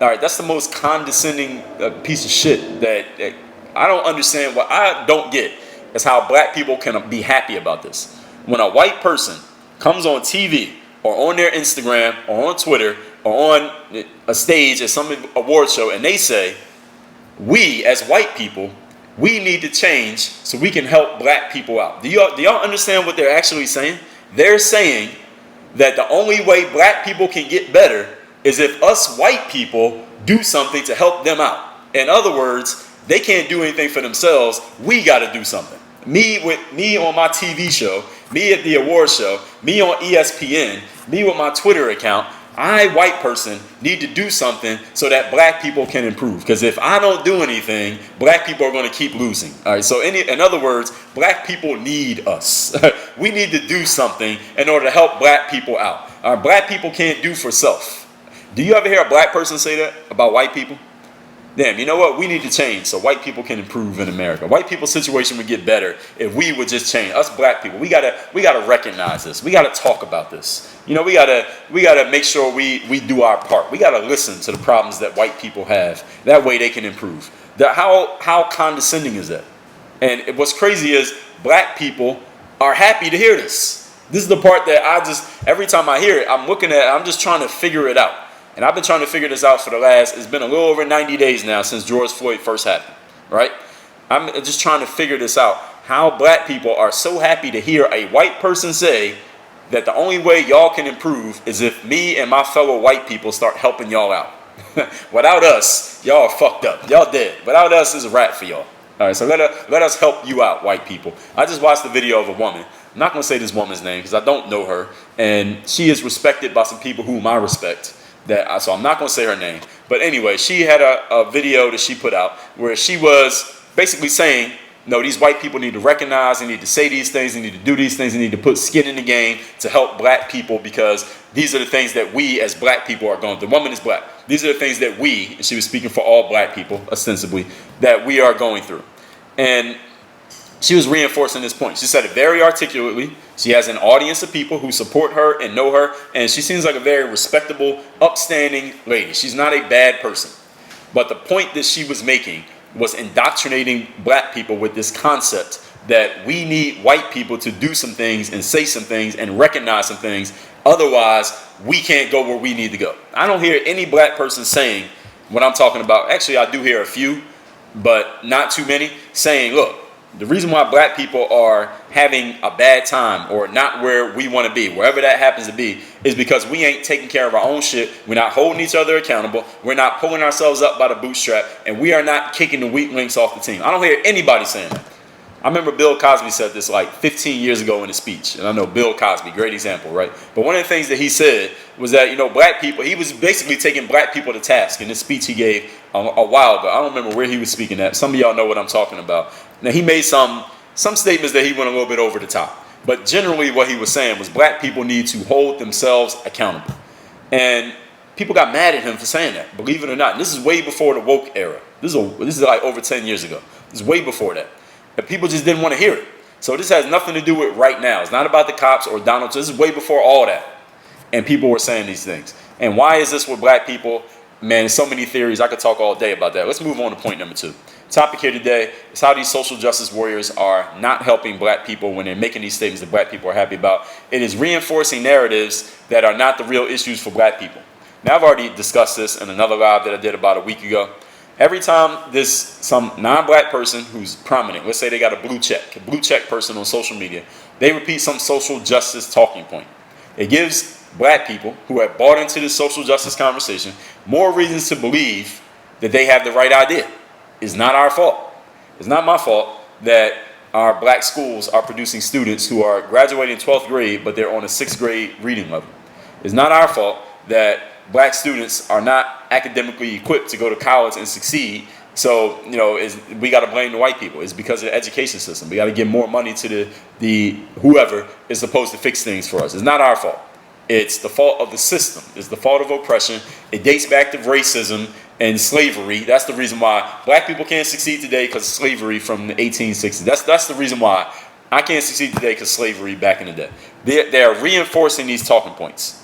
all right, that's the most condescending piece of shit that I don't understand. What I don't get is how black people can be happy about this. When a white person comes on TV or on their Instagram or on Twitter or on a stage at some award show and they say, we as white people, we need to change so we can help black people out. Do y'all understand what they're actually saying? They're saying that the only way black people can get better is if us white people do something to help them out. In other words, they can't do anything for themselves. We got to do something. Me on my TV show, me at the award show, me on ESPN, me with my Twitter account, I, white person, need to do something so that black people can improve. Because if I don't do anything, black people are going to keep losing. All right. So in other words, black people need us. We need to do something in order to help black people out. All right, black people can't do for self. Do you ever hear a black person say that about white people? Damn, you know what? We need to change so white people can improve in America. White people's situation would get better if we would just change. Us black people, we gotta recognize this. We gotta talk about this. You know, we gotta make sure we do our part. We gotta listen to the problems that white people have. That way they can improve. How condescending is that? And what's crazy is black people are happy to hear this. This is the part that every time I hear it, I'm just trying to figure it out. And I've been trying to figure this out it's been a little over 90 days now since George Floyd first happened, right? I'm just trying to figure this out. How black people are so happy to hear a white person say that the only way y'all can improve is if me and my fellow white people start helping y'all out. Without us, y'all are fucked up. Y'all dead. Without us, it's a wrap for y'all. All right, so let us help you out, white people. I just watched the video of a woman I'm not going to say this woman's name because I don't know her, and she is respected by some people whom I respect. So I'm not going to say her name. But anyway, she had a video that she put out where she was basically saying, no, these white people need to recognize, they need to say these things, they need to do these things, they need to put skin in the game to help black people, because these are the things that we as black people are going through. The woman is black. These are the things that we, and she was speaking for all black people, ostensibly, that we are going through. And she was reinforcing this point. She said it very articulately. She has an audience of people who support her and know her, and she seems like a very respectable, upstanding lady. She's not a bad person. But the point that she was making was indoctrinating black people with this concept that we need white people to do some things and say some things and recognize some things. Otherwise, we can't go where we need to go. I don't hear any black person saying what I'm talking about. Actually, I do hear a few, but not too many, saying, look, the reason why black people are having a bad time or not where we want to be, wherever that happens to be, is because we ain't taking care of our own shit. We're not holding each other accountable. We're not pulling ourselves up by the bootstrap, and we are not kicking the weak links off the team. I don't hear anybody saying that. I remember Bill Cosby said this like 15 years ago in a speech. And I know Bill Cosby, great example, right? But one of the things that he said was that, black people, he was basically taking black people to task in this speech he gave a while ago. I don't remember where he was speaking at. Some of y'all know what I'm talking about. Now, he made some statements that he went a little bit over the top. But generally what he was saying was black people need to hold themselves accountable. And people got mad at him for saying that, believe it or not. And this is way before the woke era. This is like over 10 years ago. This is way before that. And people just didn't want to hear it. So this has nothing to do with right now. It's not about the cops or Donald Trump. This is way before all that. And people were saying these things. And why is this with black people? Man, there's so many theories. I could talk all day about that. Let's move on to point number 2. Topic here today is how these social justice warriors are not helping black people when they're making these statements that black people are happy about. It is reinforcing narratives that are not the real issues for black people. Now, I've already discussed this in another live that I did about a week ago. Every time there's some non-black person who's prominent, let's say they got a blue check person on social media, they repeat some social justice talking point. It gives black people who have bought into this social justice conversation more reasons to believe that they have the right idea. It's not our fault. It's not my fault that our black schools are producing students who are graduating in 12th grade, but they're on a 6th grade reading level. It's not our fault that black students are not academically equipped to go to college and succeed. So, we got to blame the white people. It's because of the education system. We got to give more money to the whoever is supposed to fix things for us. It's not our fault. It's the fault of the system. It's the fault of oppression. It dates back to racism and slavery. That's the reason why black people can't succeed today, because of slavery from the 1860s. That's the reason why I can't succeed today, because slavery back in the day. They are reinforcing these talking points.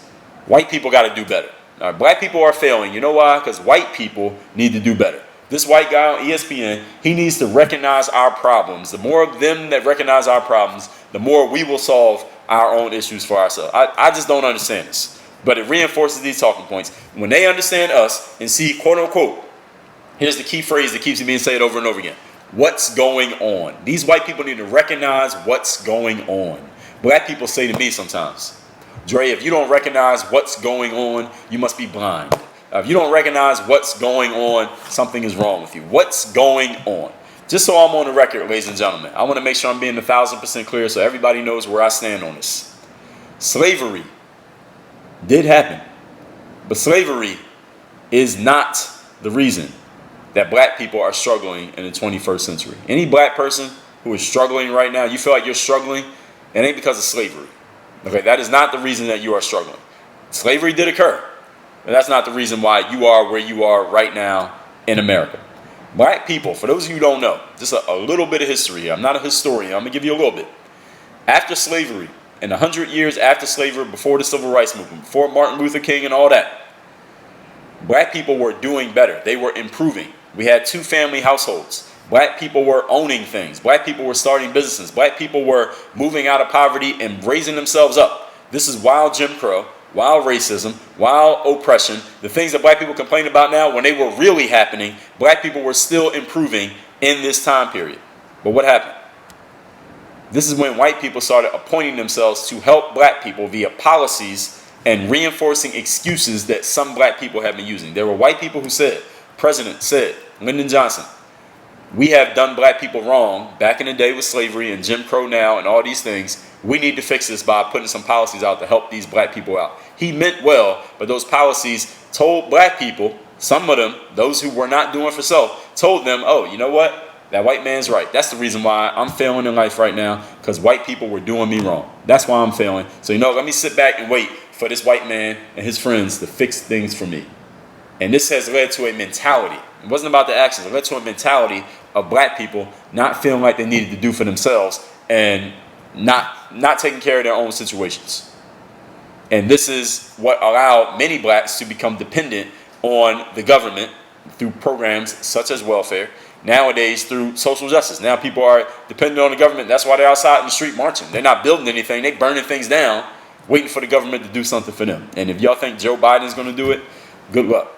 White people got to do better. All right, black people are failing. You know why? Because white people need to do better. This white guy on ESPN, he needs to recognize our problems. The more of them that recognize our problems, the more we will solve our own issues for ourselves. I just don't understand this. But it reinforces these talking points. When they understand us and see, quote unquote, here's the key phrase that keeps being said over and over again: what's going on? These white people need to recognize what's going on. Black people say to me sometimes, Dre, if you don't recognize what's going on, you must be blind. If you don't recognize what's going on, something is wrong with you. What's going on? Just so I'm on the record, ladies and gentlemen, I want to make sure I'm being 1,000% clear so everybody knows where I stand on this. Slavery did happen, but slavery is not the reason that black people are struggling in the 21st century. Any black person who is struggling right now, you feel like you're struggling, it ain't because of slavery. Okay, that is not the reason that you are struggling. Slavery did occur, but that's not the reason why you are where you are right now in America. Black people, for those of you who don't know, just a little bit of history here. I'm not a historian. I'm going to give you a little bit. After slavery, in 100 years after slavery, before the Civil Rights Movement, before Martin Luther King and all that, black people were doing better. They were improving. We had 2-family households. Black people were owning things. Black people were starting businesses. Black people were moving out of poverty and raising themselves up. This is while Jim Crow, while racism, while oppression, the things that black people complain about now, when they were really happening, black people were still improving in this time period. But what happened? This is when white people started appointing themselves to help black people via policies and reinforcing excuses that some black people have been using. There were white people who said, President said, Lyndon Johnson, we have done black people wrong back in the day with slavery and Jim Crow now and all these things. we need to fix this by putting some policies out to help these black people out. He meant well, but those policies told black people, some of them, those who were not doing for self, told them, oh, you know what? That white man's right. That's the reason why I'm failing in life right now, because white people were doing me wrong. That's why I'm failing. So, let me sit back and wait for this white man and his friends to fix things for me. And this has led to a mentality. It wasn't about the actions. It led to a mentality of black people not feeling like they needed to do for themselves and not taking care of their own situations. And this is what allowed many blacks to become dependent on the government through programs such as welfare. Nowadays, through social justice. Now people are dependent on the government. That's why they're outside in the street marching. They're not building anything. They're burning things down, waiting for the government to do something for them. And if y'all think Joe Biden's going to do it, good luck.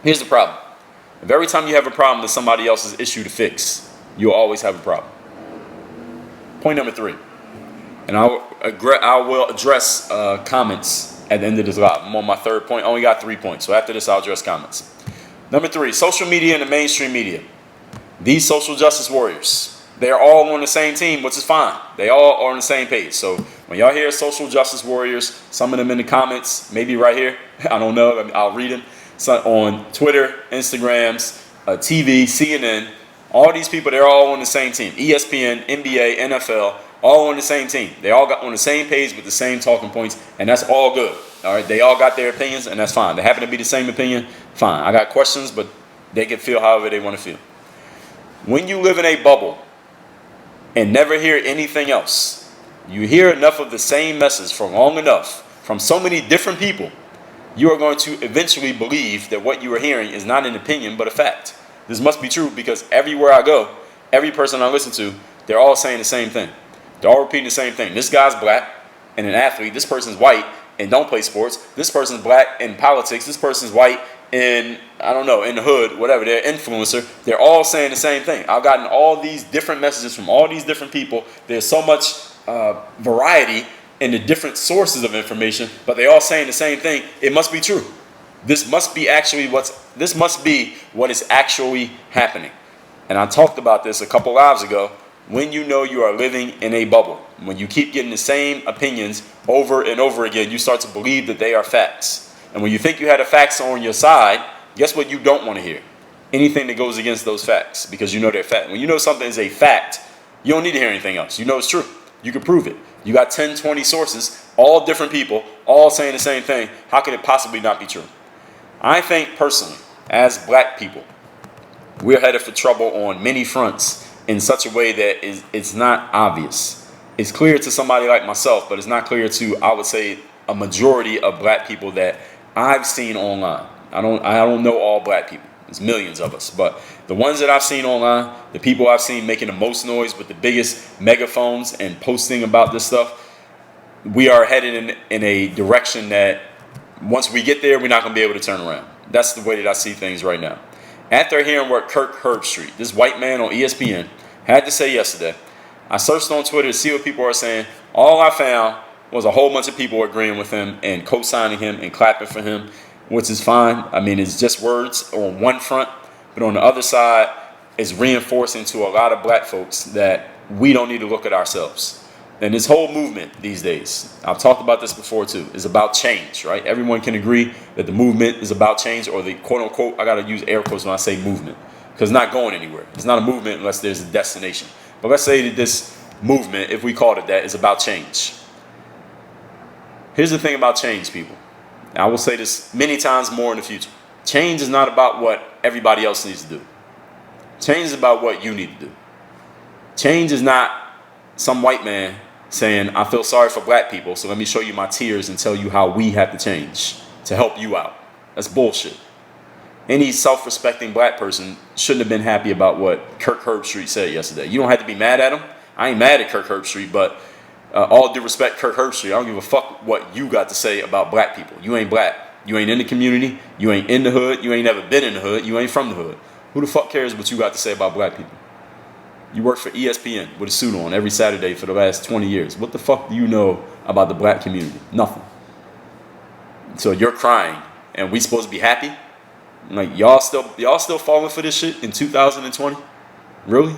Here's the problem. If every time you have a problem, there's somebody else's issue to fix, you'll always have a problem. Point number 3. And I will address comments at the end of this live. I'm on my 3rd point. I only got 3 points. So after this, I'll address comments. Number 3, social media and the mainstream media. These social justice warriors, they're all on the same team, which is fine. They all are on the same page. So when y'all hear social justice warriors, some of them in the comments, maybe right here, I don't know, I'll read them. So on Twitter, Instagrams, TV, CNN, all these people, they're all on the same team. ESPN, NBA, NFL, all on the same team. They all got on the same page with the same talking points, and that's all good. All right, they all got their opinions, and that's fine. They happen to be the same opinion, fine. I got questions, but they can feel however they want to feel. When you live in a bubble and never hear anything else, you hear enough of the same message for long enough from so many different people, you are going to eventually believe that what you are hearing is not an opinion but a fact. This must be true because everywhere I go, every person I listen to, they're all saying the same thing. They're all repeating the same thing. This guy's black and an athlete. This person's white and don't play sports. This person's black in politics. This person's white in, I don't know, in the hood, whatever, they're influencer. They're all saying the same thing. I've gotten all these different messages from all these different people. There's so much variety in the different sources of information, but they all saying the same thing. It must be true. This must be what is actually happening. And I talked about this a couple lives ago. When you know you are living in a bubble, when you keep getting the same opinions over and over again, you start to believe that they are facts. And when you think you had the facts on your side, guess what you don't want to hear? Anything that goes against those facts, because you know they're fact. When you know something is a fact, you don't need to hear anything else. You know it's true. You can prove it. You got 10, 20 sources, all different people, all saying the same thing. How could it possibly not be true? I think personally, as black people, we're headed for trouble on many fronts in such a way that it's not obvious. It's clear to somebody like myself, but it's not clear to, I would say, a majority of black people that I've seen online. I don't know all black people. There's millions of us, but the ones that I've seen online, the people I've seen making the most noise with the biggest megaphones and posting about this stuff, we are headed in a direction that once we get there, we're not going to be able to turn around. That's the way that I see things right now. After hearing what Kirk Herbstreit, this white man on ESPN, had to say yesterday, I searched on Twitter to see what people are saying. All I found was a whole bunch of people agreeing with him and co-signing him and clapping for him, which is fine. I mean, it's just words on one front, but on the other side, it's reinforcing to a lot of black folks that we don't need to look at ourselves. And this whole movement these days, I've talked about this before too, is about change, right? Everyone can agree that the movement is about change, or the quote unquote, I got to use air quotes when I say movement, because it's not going anywhere. It's not a movement unless there's a destination. But let's say that this movement, if we called it that, is about change. Here's the thing about change, people. I will say this many times more in the future. Change is not about what everybody else needs to do. Change is about what you need to do. Change is not some white man saying, I feel sorry for black people, so let me show you my tears and tell you how we have to change to help you out. That's bullshit. Any self-respecting black person shouldn't have been happy about what Kirk Herbstreit said yesterday. You don't have to be mad at him. I ain't mad at Kirk Herbstreit, but all due respect, Kirk Herbstreit, I don't give a fuck what you got to say about black people. You ain't black. You ain't in the community. You ain't in the hood. You ain't never been in the hood. You ain't from the hood. Who the fuck cares what you got to say about black people? You work for ESPN with a suit on every Saturday for the last 20 years. What the fuck do you know about the black community? Nothing. So you're crying, and we supposed to be happy? Like, y'all still falling for this shit in 2020? Really?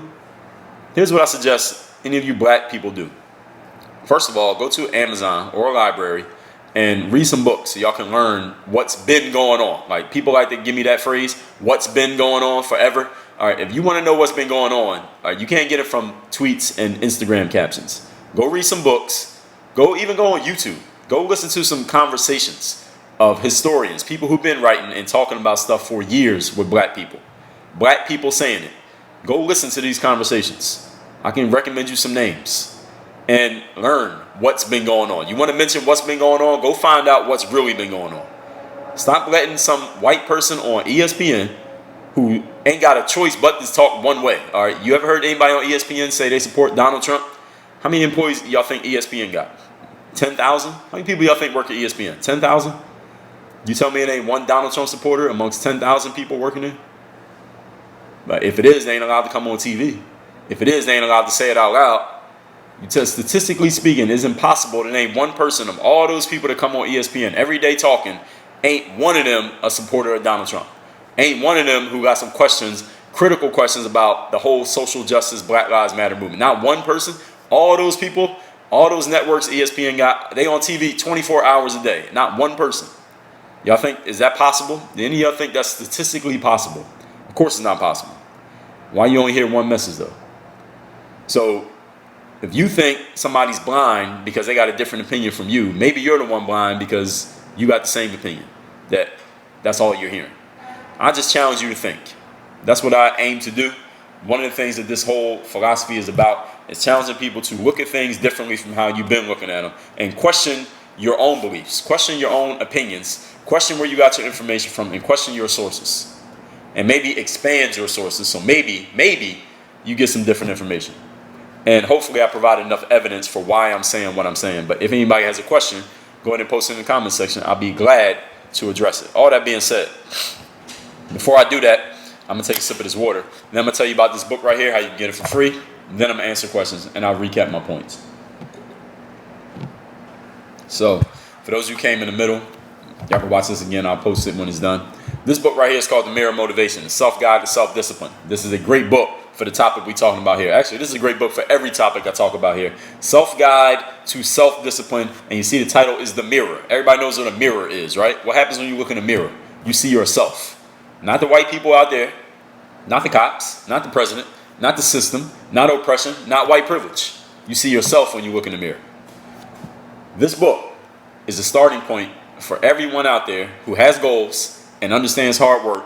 Here's what I suggest any of you black people do. First of all, go to Amazon or a library and read some books so y'all can learn what's been going on. Like, people like to give me that phrase, what's been going on forever. All right, if you want to know what's been going on, you can't get it from tweets and Instagram captions. Go read some books. Go on YouTube. Go listen to some conversations of historians, people who've been writing and talking about stuff for years with black people. Black people saying it. Go listen to these conversations. I can recommend you some names and learn what's been going on. You want to mention what's been going on? Go find out what's really been going on. Stop letting some white person on ESPN who ain't got a choice but to talk one way. All right, you ever heard anybody on ESPN say they support Donald Trump? How many employees y'all think ESPN got? 10,000? How many people y'all think work at ESPN? 10,000? You tell me it ain't one Donald Trump supporter amongst 10,000 people working there? But if it is, they ain't allowed to come on TV. If it is, they ain't allowed to say it out loud. Statistically speaking, it's impossible to name one person of all those people that come on ESPN every day talking, ain't one of them a supporter of Donald Trump. Ain't one of them who got some questions, critical questions about the whole social justice, Black Lives Matter movement. Not one person. All those people, all those networks ESPN got, they on TV 24 hours a day. Not one person. Y'all think, is that possible? Do any of y'all think that's statistically possible? Of course it's not possible. Why you only hear one message though? So, if you think somebody's blind because they got a different opinion from you, maybe you're the one blind because you got the same opinion. That's all you're hearing. I just challenge you to think. That's what I aim to do. One of the things that this whole philosophy is about is challenging people to look at things differently from how you've been looking at them and question your own beliefs, question your own opinions, question where you got your information from, and question your sources. And maybe expand your sources so maybe you get some different information. And hopefully I provide enough evidence for why I'm saying what I'm saying. But if anybody has a question, go ahead and post it in the comment section. I'll be glad to address it. All that being said, before I do that, I'm going to take a sip of this water. And then I'm going to tell you about this book right here, how you can get it for free. And then I'm going to answer questions, and I'll recap my points. So, for those who came in the middle, y'all can watch this again. I'll post it when it's done. This book right here is called The Mirror of Motivation, Self-Guide to Self-Discipline. This is a great book for the topic we're talking about here. Actually, this is a great book for every topic I talk about here. Self-Guide to Self-Discipline. And you see the title is The Mirror. Everybody knows what a mirror is, right? What happens when you look in a mirror? You see yourself. Not the white people out there, not the cops, not the president, not the system, not oppression, not white privilege. You see yourself when you look in the mirror. This book is a starting point for everyone out there who has goals and understands hard work,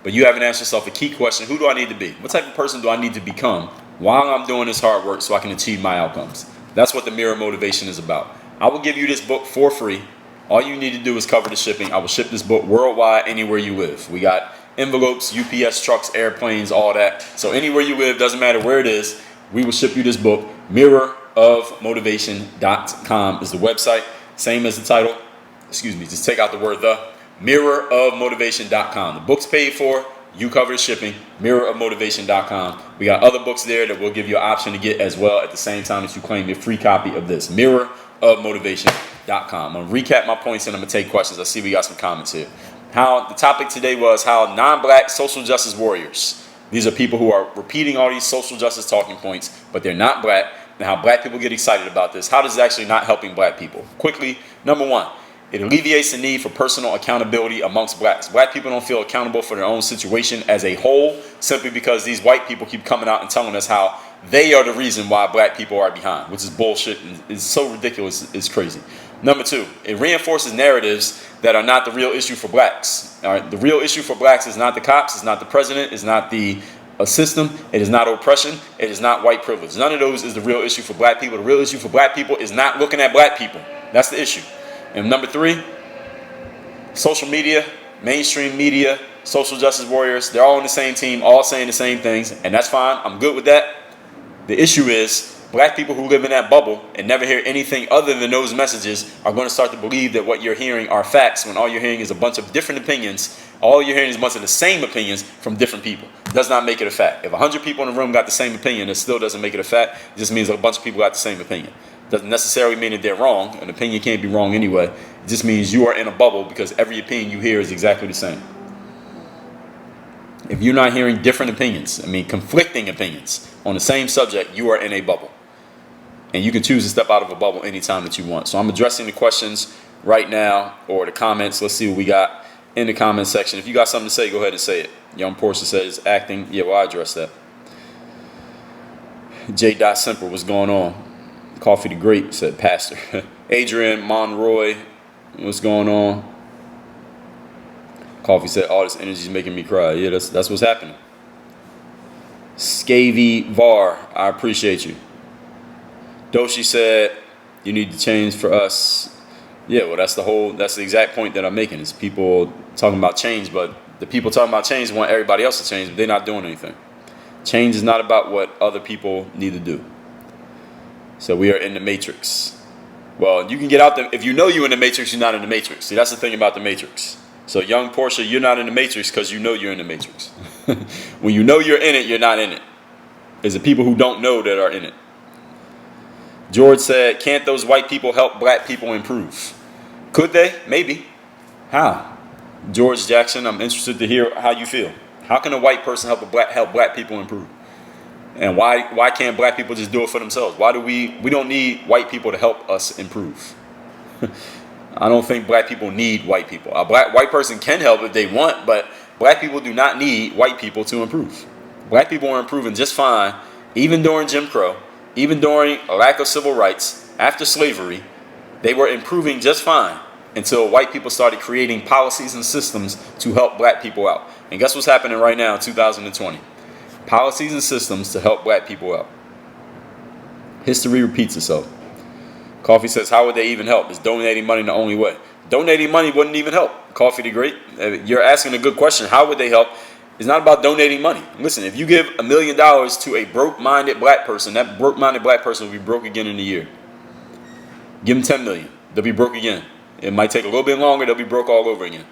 but you haven't asked yourself a key question: who do I need to be? What type of person do I need to become while I'm doing this hard work so I can achieve my outcomes? That's what the Mirror Motivation is about. I will give you this book for free. All you need to do is cover the shipping. I will ship this book worldwide, anywhere you live. We got envelopes, UPS trucks, airplanes, all that. So anywhere you live, doesn't matter where it is, we will ship you this book. Mirrorofmotivation.com is the website. Same as the title. Excuse me, just take out the word the. Mirrorofmotivation.com. The book's paid for. You cover the shipping. Mirrorofmotivation.com. We got other books there that we'll give you an option to get as well at the same time as you claim your free copy of this. Mirrorofmotivation.com. I'm going to recap my points and I'm going to take questions. I see we got some comments here. The topic today was how non-black social justice warriors, these are people who are repeating all these social justice talking points, but they're not black, and how black people get excited about this. How does it actually not helping black people? Quickly, number one, it alleviates the need for personal accountability amongst blacks. Black people don't feel accountable for their own situation as a whole, simply because these white people keep coming out and telling us how they are the reason why black people are behind, which is bullshit and it's so ridiculous, it's crazy. Number two, it reinforces narratives that are not the real issue for blacks. All right, the real issue for blacks is not the cops, it's not the president, it's not the system, it is not oppression, it is not white privilege. None of those is the real issue for black people. The real issue for black people is not looking at black people. That's the issue. And number three, social media, mainstream media, social justice warriors, they're all on the same team, all saying the same things, and that's fine. I'm good with that. The issue is black people who live in that bubble and never hear anything other than those messages are going to start to believe that what you're hearing are facts when all you're hearing is a bunch of different opinions. All you're hearing is a bunch of the same opinions from different people. It does not make it a fact. If 100 people in the room got the same opinion, it still doesn't make it a fact. It just means a bunch of people got the same opinion. Doesn't necessarily mean that they're wrong. An opinion can't be wrong anyway. It just means you are in a bubble because every opinion you hear is exactly the same. If you're not hearing different opinions, conflicting opinions on the same subject, you are in a bubble. And you can choose to step out of a bubble anytime that you want. So I'm addressing the questions right now, or the comments. Let's see what we got in the comment section. If you got something to say, go ahead and say it. Young Portia says, acting. Yeah, well, I address that. J. Semper, what's going on? Coffee the Great, said Pastor. Adrian Monroy, what's going on? Coffee said, all this energy is making me cry. Yeah, that's what's happening. Scavy Var, I appreciate you. Doshi said, you need to change for us. Yeah, well, that's the exact point that I'm making, is people talking about change, but the people talking about change want everybody else to change, but they're not doing anything. Change is not about what other people need to do. So we are in the matrix. Well, you can get out there. If you know you're in the matrix, you're not in the matrix. See, that's the thing about the matrix. So young Portia, you're not in the matrix because you know you're in the matrix. When you know you're in it, you're not in it. It's the people who don't know that are in it. George said, can't those white people help black people improve? Could they? Maybe. How? George Jackson, I'm interested to hear how you feel. How can a white person help black people improve? And why can't black people just do it for themselves? Why do we don't need white people to help us improve? I don't think black people need white people. A white person can help if they want, but black people do not need white people to improve. Black people are improving just fine, even during Jim Crow, even during a lack of civil rights, after slavery. They were improving just fine until white people started creating policies and systems to help black people out. And guess what's happening right now in 2020? Policies and systems to help black people out. History repeats itself. Coffee says, how would they even help? Is donating money the only way? Donating money wouldn't even help. Coffee the Great, you're asking a good question. How would they help? It's not about donating money. Listen, if you give $1 million to a broke-minded black person, that broke-minded black person will be broke again in a year. Give them 10 million. They'll be broke again. It might take a little bit longer. They'll be broke all over again.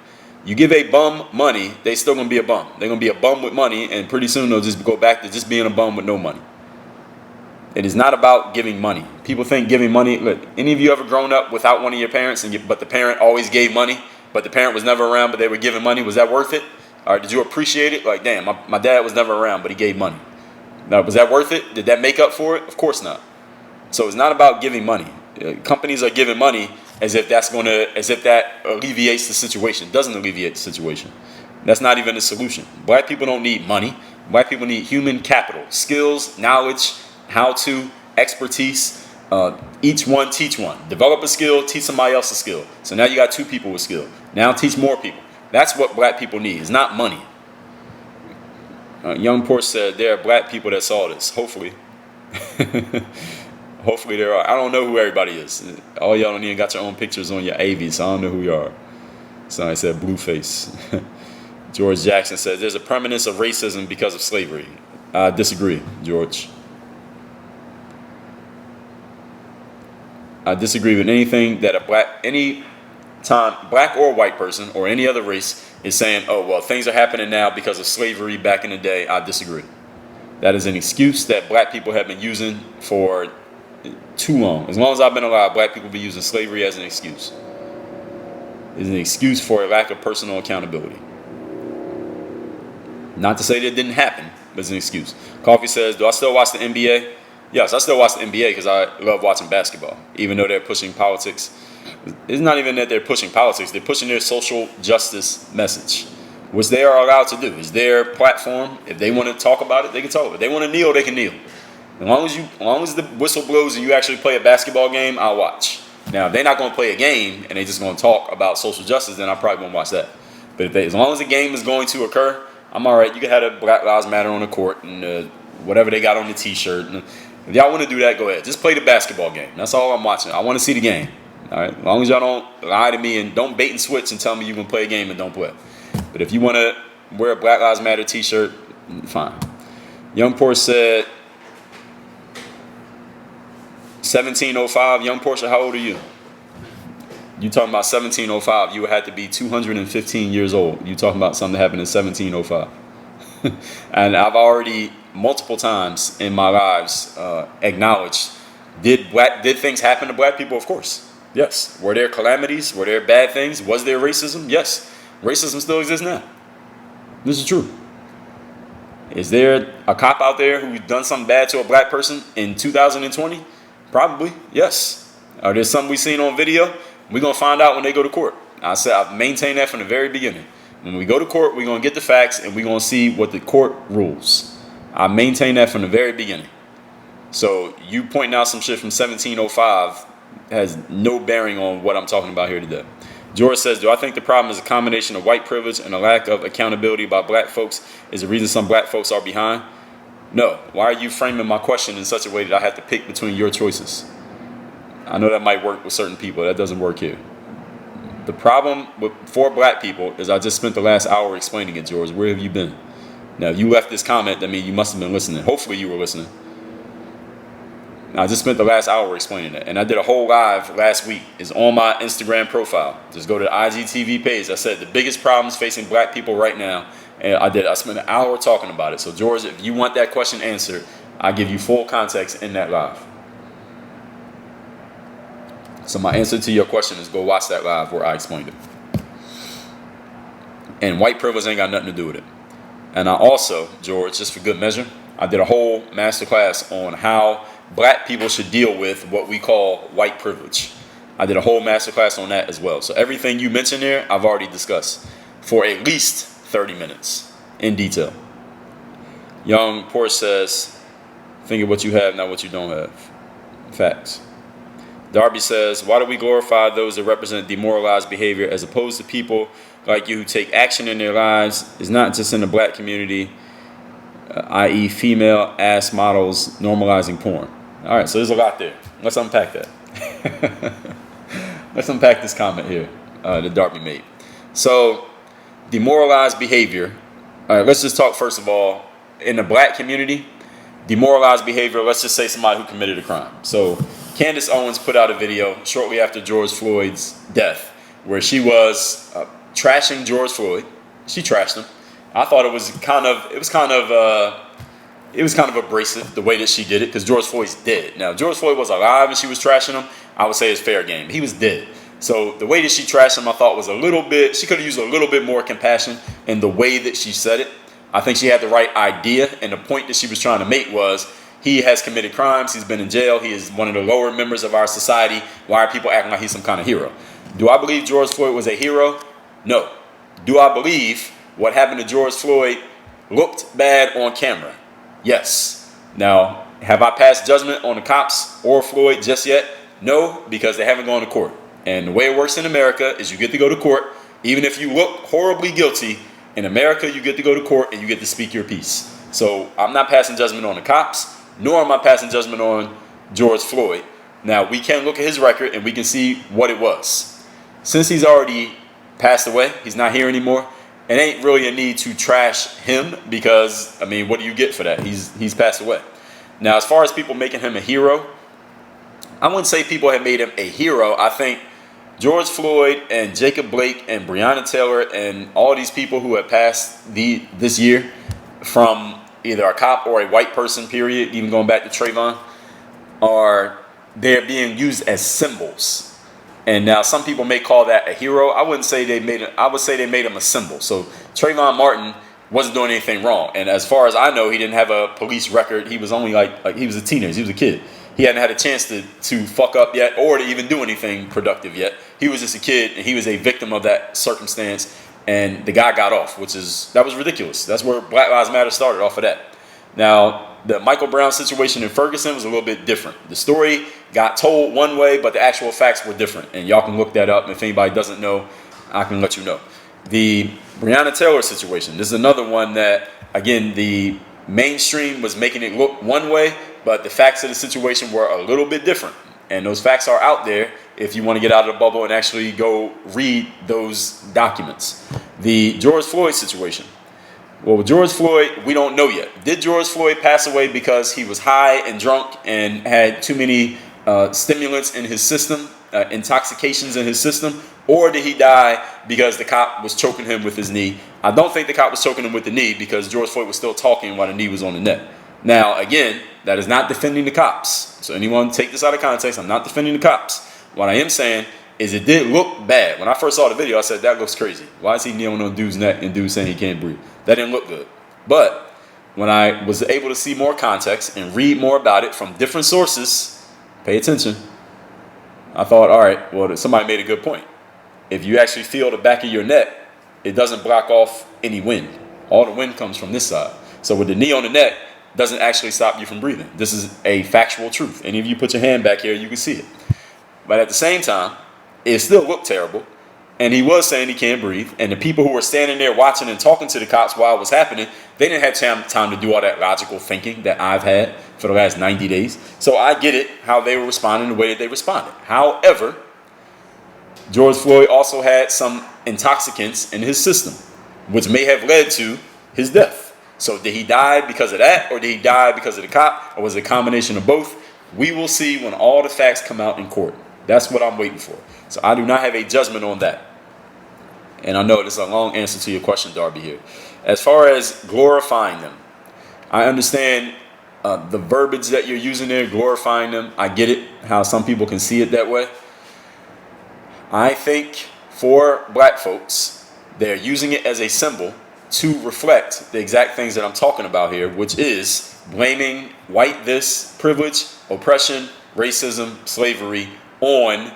You give a bum money, they still going to be a bum. They're going to be a bum with money, and pretty soon they'll just go back to just being a bum with no money. It is not about giving money. People think giving money. Look, any of you ever grown up without one of your parents, but the parent always gave money, but the parent was never around, but they were giving money? Was that worth it? Or did you appreciate it? Like, damn, my dad was never around, but he gave money. Now, was that worth it? Did that make up for it? Of course not. So it's not about giving money. Companies are giving money as if that alleviates the situation. It doesn't alleviate the situation. That's not even the solution. Black people don't need money. Black people need human capital, skills, knowledge, how-to, expertise. Each one teach one. Develop a skill, teach somebody else a skill. So now you got 2 people with skill. Now teach more people. That's what black people need. It's not money. Young Porsche said there are black people that saw this. Hopefully. Hopefully there are. I don't know who everybody is. All y'all don't even got your own pictures on your AV, so I don't know who you are. Somebody said Blueface. George Jackson says there's a permanence of racism because of slavery. I disagree, George. I disagree with anything that black or white person or any other race is saying, oh, well, things are happening now because of slavery back in the day. I disagree. That is an excuse that black people have been using for too long. As long as I've been alive, black people have been using slavery as an excuse. It's an excuse for a lack of personal accountability. Not to say that it didn't happen, but it's an excuse. Coffee says, do I still watch the NBA? Yes, I still watch the NBA because I love watching basketball, even though they're pushing politics. It's not even that they're pushing politics. They're pushing their social justice message, which they are allowed to do. It's their platform. If they want to talk about it, they can talk about it. If they want to kneel, they can kneel. As long as the whistle blows and you actually play a basketball game, I'll watch. Now, if they're not going to play a game and they're just going to talk about social justice, then I probably won't watch that. But as long as the game is going to occur, I'm all right. You can have the Black Lives Matter on the court and whatever they got on the T-shirt. And if y'all want to do that, go ahead. Just play the basketball game. That's all I'm watching. I want to see the game. All right. As long as y'all don't lie to me and don't bait and switch and tell me you're going to play a game and don't play. But if you want to wear a Black Lives Matter T-shirt, fine. Young Porsche said, 1705. Young Porsche, how old are you? You talking about 1705. You would have to be 215 years old. You talking about something that happened in 1705. And I've already multiple times in my lives acknowledged, did things happen to black people? Of course. Yes. Were there calamities? Were there bad things? Was there racism? Yes. Racism still exists now. This is true. Is there a cop out there who's done something bad to a black person in 2020? Probably, yes. Are there something we seen on video? We're going to find out when they go to court. I said I've maintained that from the very beginning. When we go to court, we're going to get the facts and we're going to see what the court rules. I maintained that from the very beginning. So you pointing out some shit from 1705 has no bearing on what I'm talking about here today. George says, do I think the problem is a combination of white privilege and a lack of accountability by black folks is the reason some black folks are behind? No. Why are you framing my question in such a way that I have to pick between your choices? I know that might work with certain people. That doesn't work here. The problem for black people is I just spent the last hour explaining it, George. Where have you been? Now, if you left this comment, that means you must have been listening. Hopefully you were listening. I just spent the last hour explaining it. And I did a whole live last week. It's on my Instagram profile. Just go to the IGTV page. I said the biggest problems facing black people right now. And I spent an hour talking about it. So, George, if you want that question answered, I give you full context in that live. So my answer to your question is go watch that live where I explained it. And white privilege ain't got nothing to do with it. And I also, George, just for good measure, I did a whole masterclass on how black people should deal with what we call white privilege. I did a whole masterclass on that as well. So everything you mentioned there, I've already discussed for at least 30 minutes in detail. Young Porsche says, think of what you have, not what you don't have. Facts. Darby says, why do we glorify those that represent demoralized behavior as opposed to people like you who take action in their lives? Is not just in the black community, i.e. female ass models normalizing porn. All right, so there's a lot there. Let's unpack that. Let's unpack this comment here that Darby made. So, demoralized behavior. All right, let's just talk first of all, in the black community, demoralized behavior, let's just say somebody who committed a crime. So, Candace Owens put out a video shortly after George Floyd's death where she was trashing George Floyd. She trashed him. I thought it was kind of abrasive the way that she did it because George Floyd's dead. Now, if George Floyd was alive and she was trashing him, I would say it's fair game. He was dead. So the way that she trashed him, I thought was she could have used a little bit more compassion in the way that she said it. I think she had the right idea, and the point that she was trying to make was he has committed crimes. He's been in jail. He is one of the lower members of our society. Why are people acting like he's some kind of hero? Do I believe George Floyd was a hero? No. Do I believe what happened to George Floyd looked bad on camera? Yes. Now, have I passed judgment on the cops or Floyd just yet? No, because they haven't gone to court. And the way it works in America is you get to go to court. Even if you look horribly guilty, in America, you get to go to court and you get to speak your piece. So I'm not passing judgment on the cops, nor am I passing judgment on George Floyd. Now, we can look at his record and we can see what it was. Since he's already passed away, he's not here anymore, it ain't really a need to trash him because, I mean, what do you get for that? He's passed away. Now, as far as people making him a hero, I wouldn't say people have made him a hero. I think George Floyd and Jacob Blake and Breonna Taylor and all these people who have passed this year from either a cop or a white person, period, even going back to Trayvon, they're being used as symbols. And now some people may call that a hero. I wouldn't say they made it. I would say they made him a symbol. So Trayvon Martin wasn't doing anything wrong. And as far as I know, he didn't have a police record. He was only like he was a teenager. He was a kid. He hadn't had a chance to fuck up yet or to even do anything productive yet. He was just a kid and he was a victim of that circumstance. And the guy got off, that was ridiculous. That's where Black Lives Matter started, off of that. Now, the Michael Brown situation in Ferguson was a little bit different. The story got told one way, but the actual facts were different. And y'all can look that up. If anybody doesn't know, I can let you know. The Breonna Taylor situation, this is another one that, again, the mainstream was making it look one way, but the facts of the situation were a little bit different. And those facts are out there if you want to get out of the bubble and actually go read those documents. The George Floyd situation. Well, with George Floyd, we don't know yet. Did George Floyd pass away because he was high and drunk and had too many stimulants in his system, intoxications in his system? Or did he die because the cop was choking him with his knee? I don't think the cop was choking him with the knee because George Floyd was still talking while the knee was on the neck. Now, again, that is not defending the cops. So anyone take this out of context, I'm not defending the cops. What I am saying is it did look bad. When I first saw the video, I said, that looks crazy. Why is he kneeling on dude's neck and dude saying he can't breathe? That didn't look good. But when I was able to see more context and read more about it from different sources, Pay attention. I thought, all right, well, somebody made a good point. If you actually feel the back of your neck, it doesn't block off any wind. All the wind comes from this side. So with the knee on the neck, doesn't actually stop you from breathing. This is a factual truth. Any of you put your hand back here, you can see it. But at the same time, it still looked terrible. And he was saying he can't breathe. And the people who were standing there watching and talking to the cops while it was happening, they didn't have time to do all that logical thinking that I've had for the last 90 days. So I get it, how they were responding the way that they responded. However, George Floyd also had some intoxicants in his system, which may have led to his death. So did he die because of that, or did he die because of the cop, or was it a combination of both? We will see when all the facts come out in court. That's what I'm waiting for. So I do not have a judgment on that. And I know this is a long answer to your question, Darby, here. As far as glorifying them, I understand the verbiage that you're using there, glorifying them. I get it, how some people can see it that way. I think for black folks, they're using it as a symbol to reflect the exact things that I'm talking about here, which is blaming white this, privilege, oppression, racism, slavery on,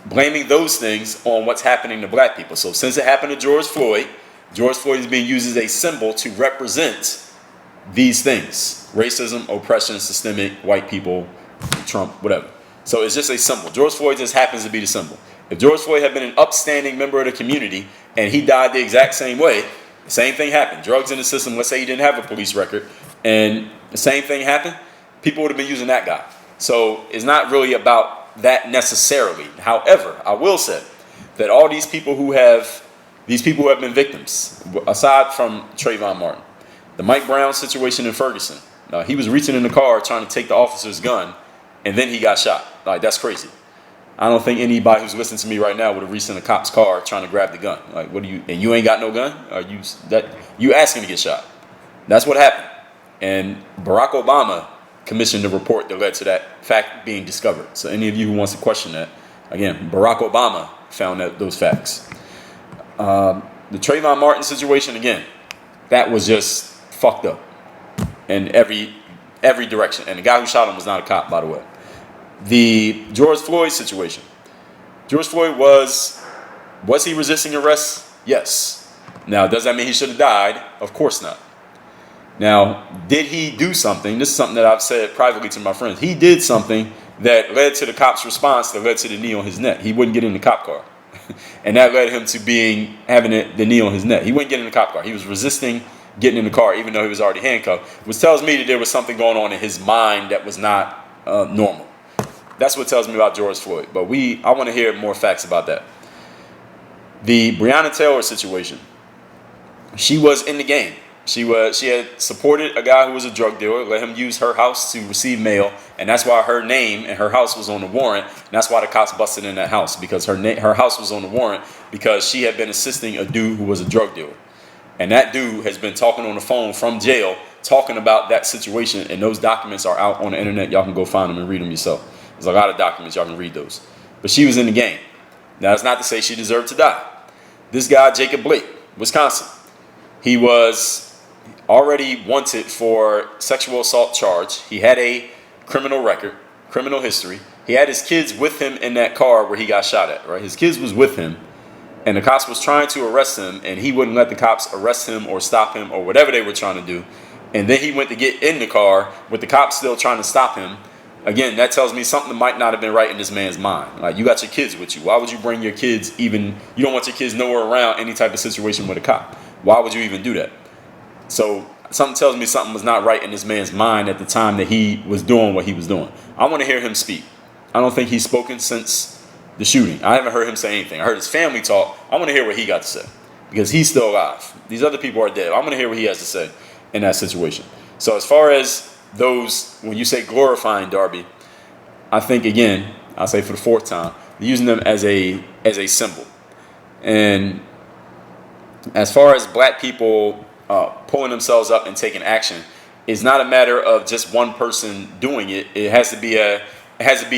blaming those things on what's happening to black people. So since it happened to George Floyd is being used as a symbol to represent these things: racism, oppression, systemic, white people, Trump, whatever. So it's just a symbol. George Floyd just happens to be the symbol. If George Floyd had been an upstanding member of the community and he died the exact same way, the same thing happened. Drugs in the system, let's say he didn't have a police record, and the same thing happened, people would have been using that guy. So it's not really about that necessarily. However, I will say that all these people who have been victims, aside from Trayvon Martin, the Mike Brown situation in Ferguson, he was reaching in the car trying to take the officer's gun, and then he got shot. Like, that's crazy. I don't think anybody who's listening to me right now would have reached in a cop's car trying to grab the gun. Like, what do you? And you ain't got no gun? Are you asking to get shot? That's what happened. And Barack Obama commissioned a report that led to that fact being discovered. So any of you who wants to question that, again, Barack Obama found those facts. The Trayvon Martin situation, again, that was just fucked up in every direction. And the guy who shot him was not a cop, by the way. The George Floyd situation. George Floyd was he resisting arrest? Yes. Now, does that mean he should have died? Of course not. Now, did he do something? This is something that I've said privately to my friends. He did something that led to the cop's response, that led to the knee on his neck. He wouldn't get in the cop car. And that led him to having the knee on his neck. He wouldn't get in the cop car. He was resisting getting in the car, even though he was already handcuffed, which tells me that there was something going on in his mind that was not normal. That's what tells me about George Floyd. But I want to hear more facts about that. The Brianna Taylor situation. She was in the game. She had supported a guy who was a drug dealer, let him use her house to receive mail, and that's why her name and her house was on the warrant. And that's why the cops busted in that house, because her house was on the warrant because she had been assisting a dude who was a drug dealer. And that dude has been talking on the phone from jail, talking about that situation, and those documents are out on the internet. Y'all can go find them and read them yourself. There's a lot of documents, y'all can read those. But she was in the game. Now, that's not to say she deserved to die. This guy, Jacob Blake, Wisconsin, he was already wanted for sexual assault charge. He had a criminal record, criminal history. He had his kids with him in that car where he got shot at, right? His kids was with him, and the cops was trying to arrest him, and he wouldn't let the cops arrest him or stop him or whatever they were trying to do. And then he went to get in the car with the cops still trying to stop him. Again, that tells me something might not have been right in this man's mind. Like, you got your kids with you. Why would you bring your kids you don't want your kids nowhere around any type of situation with a cop. Why would you even do that? So something tells me something was not right in this man's mind at the time that he was doing what he was doing. I want to hear him speak. I don't think he's spoken since the shooting. I haven't heard him say anything. I heard his family talk. I want to hear what he got to say, because he's still alive. These other people are dead. I want to hear what he has to say in that situation. So as far as those, when you say glorifying, Darby, I think, again, I'll say for the fourth time, using them as a symbol. And as far as black people pulling themselves up and taking action, it's not a matter of just one person doing it. It has to be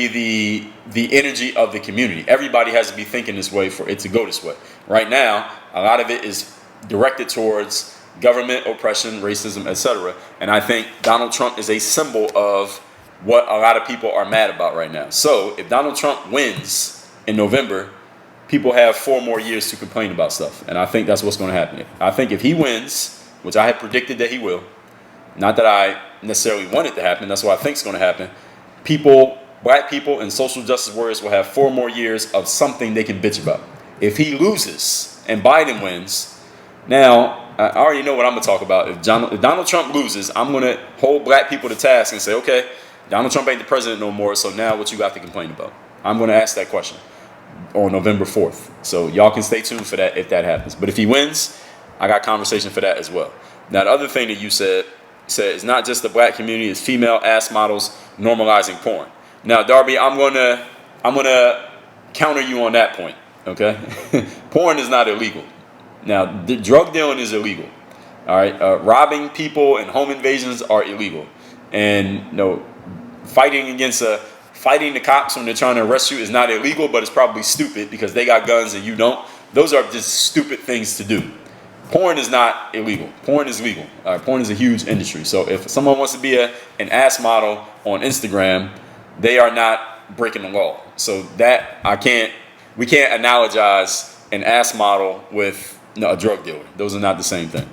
the energy of the community. Everybody has to be thinking this way for it to go this way. Right now, a lot of it is directed towards government, oppression, racism, etc. And I think Donald Trump is a symbol of what a lot of people are mad about right now. So if Donald Trump wins in November, people have 4 more years to complain about stuff. And I think that's what's going to happen. I think if he wins, which I had predicted that he will, not that I necessarily want it to happen, that's what I think is going to happen, black people and social justice warriors will have 4 more years of something they can bitch about. If he loses and Biden wins, now I already know what I'm going to talk about. If Donald Trump loses, I'm going to hold black people to task and say, okay, Donald Trump ain't the president no more, so now what you got to complain about? I'm going to ask that question on November 4th. So y'all can stay tuned for that if that happens. But if he wins, I got conversation for that as well. Now, the other thing that you said it's not just the black community, it's female ass models normalizing porn. Now, Darby, I'm gonna counter you on that point. Okay, porn is not illegal. Now, the drug dealing is illegal. All right, robbing people and home invasions are illegal. And fighting the cops when they're trying to arrest you is not illegal, but it's probably stupid because they got guns and you don't. Those are just stupid things to do. Porn is not illegal. Porn is legal. Porn is a huge industry. So if someone wants to be an ass model on Instagram, they are not breaking the law. So that we can't analogize an ass model with a drug dealer. Those are not the same thing.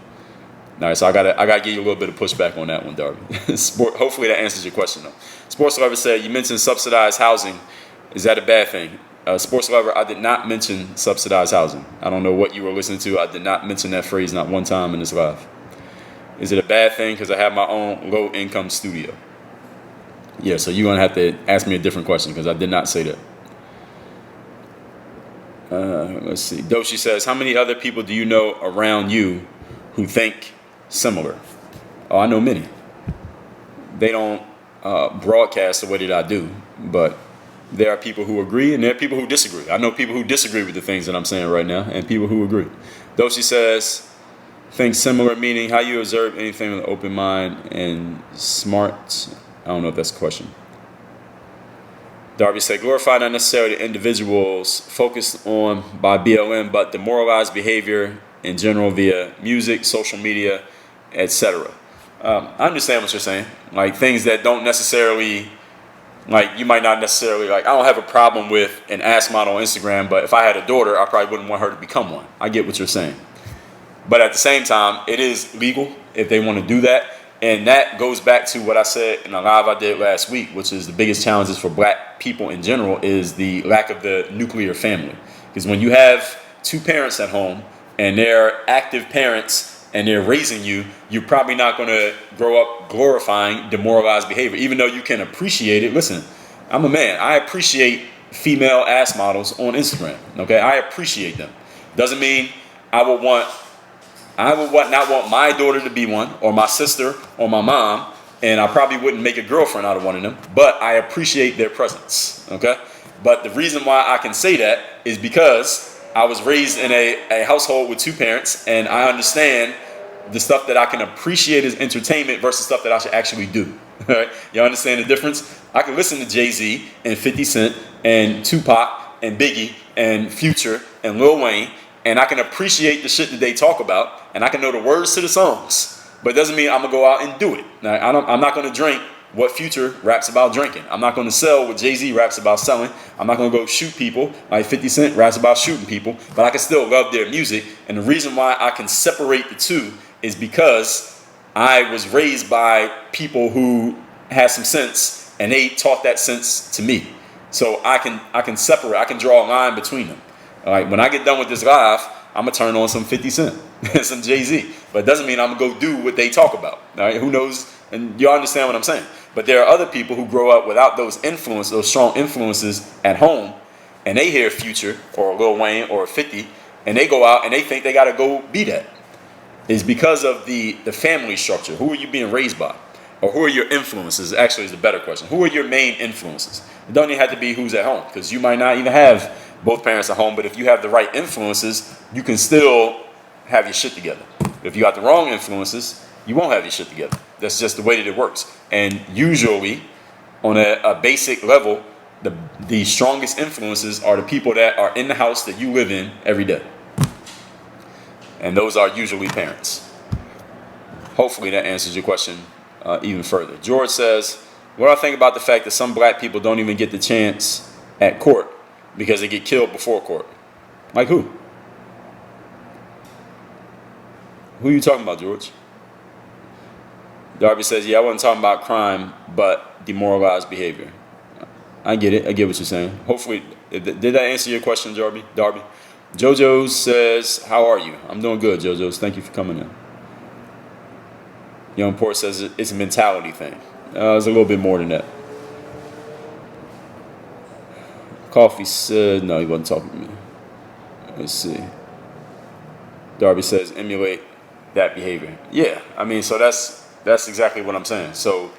All right, so I gotta give you a little bit of pushback on that one, Darby. Hopefully that answers your question though. Sports Lover said, you mentioned subsidized housing. Is that a bad thing? Sports Lover, I did not mention subsidized housing. I don't know what you were listening to. I did not mention that phrase not one time in this live. Is it a bad thing because I have my own low-income studio? Yeah, so you're going to have to ask me a different question because I did not say that. Let's see. Doshi says, how many other people do you know around you who think similar? Oh, I know many. They don't broadcast the way that I do, but there are people who agree and there are people who disagree. I know people who disagree with the things that I'm saying right now and people who agree. Doshi says, think similar, meaning how you observe anything with an open mind and smart. I don't know if that's a question. Darby said, glorify not necessarily the individuals focused on by BLM, but demoralized behavior in general via music, social media, etc. I understand what you're saying. Like things that don't necessarily, like you might not necessarily, like I don't have a problem with an ass model on Instagram, but if I had a daughter, I probably wouldn't want her to become one. I get what you're saying. But at the same time, it is legal if they want to do that. And that goes back to what I said in a live I did last week, which is the biggest challenges for black people in general is the lack of the nuclear family. Because when you have 2 parents at home and they're active parents and they're raising you, you're probably not going to grow up glorifying demoralized behavior, even though you can appreciate it. Listen, I'm a man. I appreciate female ass models on Instagram. Okay, I appreciate them. Doesn't mean I would not want my daughter to be one, or my sister, or my mom, and I probably wouldn't make a girlfriend out of one of them, but I appreciate their presence, okay? But the reason why I can say that is because I was raised in a household with 2 parents, and I understand the stuff that I can appreciate as entertainment versus stuff that I should actually do, all right? You understand the difference? I can listen to Jay-Z and 50 Cent and Tupac and Biggie and Future and Lil Wayne, and I can appreciate the shit that they talk about, and I can know the words to the songs, but it doesn't mean I'm going to go out and do it. Now, I'm not going to drink what Future raps about drinking. I'm not going to sell what Jay-Z raps about selling. I'm not going to go shoot people like 50 Cent raps about shooting people, but I can still love their music, and the reason why I can separate the two is because I was raised by people who had some sense, and they taught that sense to me. So I can separate, I can draw a line between them. All right, when I get done with this live, I'm going to turn on some 50 Cent and some Jay-Z. But it doesn't mean I'm going to go do what they talk about. All right, who knows? And you understand what I'm saying. But there are other people who grow up without those influences, those strong influences at home, and they hear Future or Lil Wayne or 50, and they go out and they think they got to go be that. It's because of the family structure. Who are you being raised by? Or who are your influences? Actually, is the better question. Who are your main influences? It don't even have to be who's at home, because you might not even have both parents at home, but if you have the right influences, you can still have your shit together. If you got the wrong influences, you won't have your shit together. That's just the way that it works. And usually, on a basic level, the strongest influences are the people that are in the house that you live in every day. And those are usually parents. Hopefully that answers your question even further. George says, What do I think about the fact that some black people don't even get the chance at court because they get killed before court? Like who? Who are you talking about, George? Darby says, yeah, I wasn't talking about crime, but demoralized behavior. I get it. I get what you're saying. Hopefully, did that answer your question, Darby? JoJo says, how are you? I'm doing good, JoJo. Thank you for coming in. Young Port says it's a mentality thing. It's a little bit more than that. Coffee said, no, he wasn't talking to me. Let's see. Darby says, emulate that behavior. Yeah, I mean, so that's exactly what I'm saying. So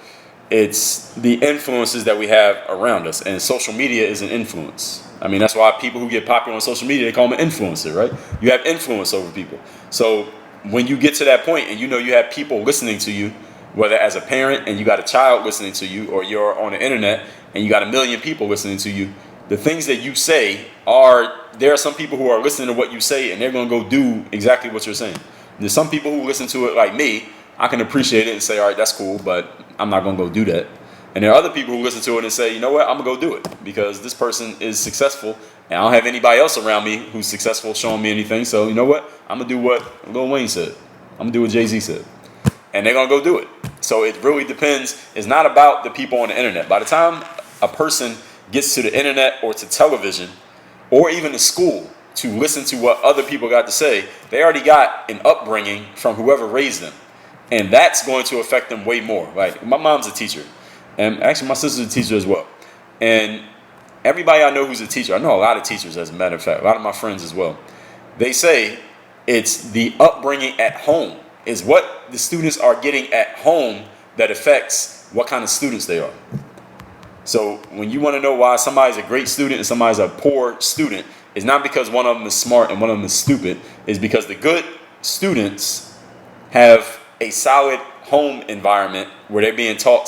it's the influences that we have around us, and social media is an influence. I mean, that's why people who get popular on social media, they call them an influencer, right? You have influence over people. So when you get to that point and you know you have people listening to you, whether as a parent and you got a child listening to you, or you're on the internet and you got 1 million people listening to you, the things that you say there are some people who are listening to what you say and they're going to go do exactly what you're saying. There's some people who listen to it like me. I can appreciate it and say, all right, that's cool, but I'm not going to go do that. And there are other people who listen to it and say, you know what, I'm going to go do it because this person is successful and I don't have anybody else around me who's successful showing me anything. So you know what, I'm going to do what Lil Wayne said. I'm going to do what Jay-Z said. And they're going to go do it. So it really depends. It's not about the people on the internet. By the time a person gets to the internet or to television or even to school to listen to what other people got to say, they already got an upbringing from whoever raised them. And that's going to affect them way more. Like, my mom's a teacher. And actually, my sister's a teacher as well. And everybody I know who's a teacher, I know a lot of teachers, as a matter of fact, a lot of my friends as well, they say it's the upbringing at home, is what the students are getting at home that affects what kind of students they are. So when you want to know why somebody's a great student and somebody's a poor student, it's not because one of them is smart and one of them is stupid. It's because the good students have a solid home environment where they're being taught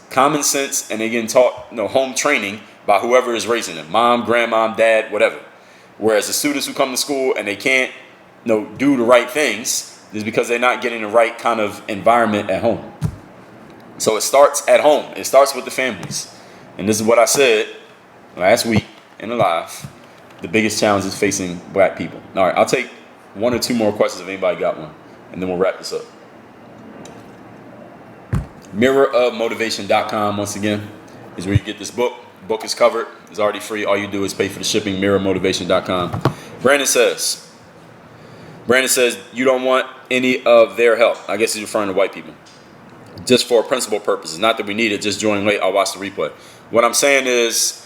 common sense, and they're getting taught home training by whoever is raising them, mom, grandma, dad, whatever. Whereas the students who come to school and they can't do the right things is because they're not getting the right kind of environment at home. So it starts at home. It starts with the families. And this is what I said last week in the live. The biggest challenge is facing black people. All right, I'll take 1 or 2 more questions if anybody got one, and then we'll wrap this up. mirrorofmotivation.com, once again, is where you get this book. The book is covered. It's already free. All you do is pay for the shipping, mirrorofmotivation.com. Brandon says, you don't want any of their help. I guess he's referring to white people. Just for principal purposes. Not that we need it. Just join late. I'll watch the replay. What I'm saying is,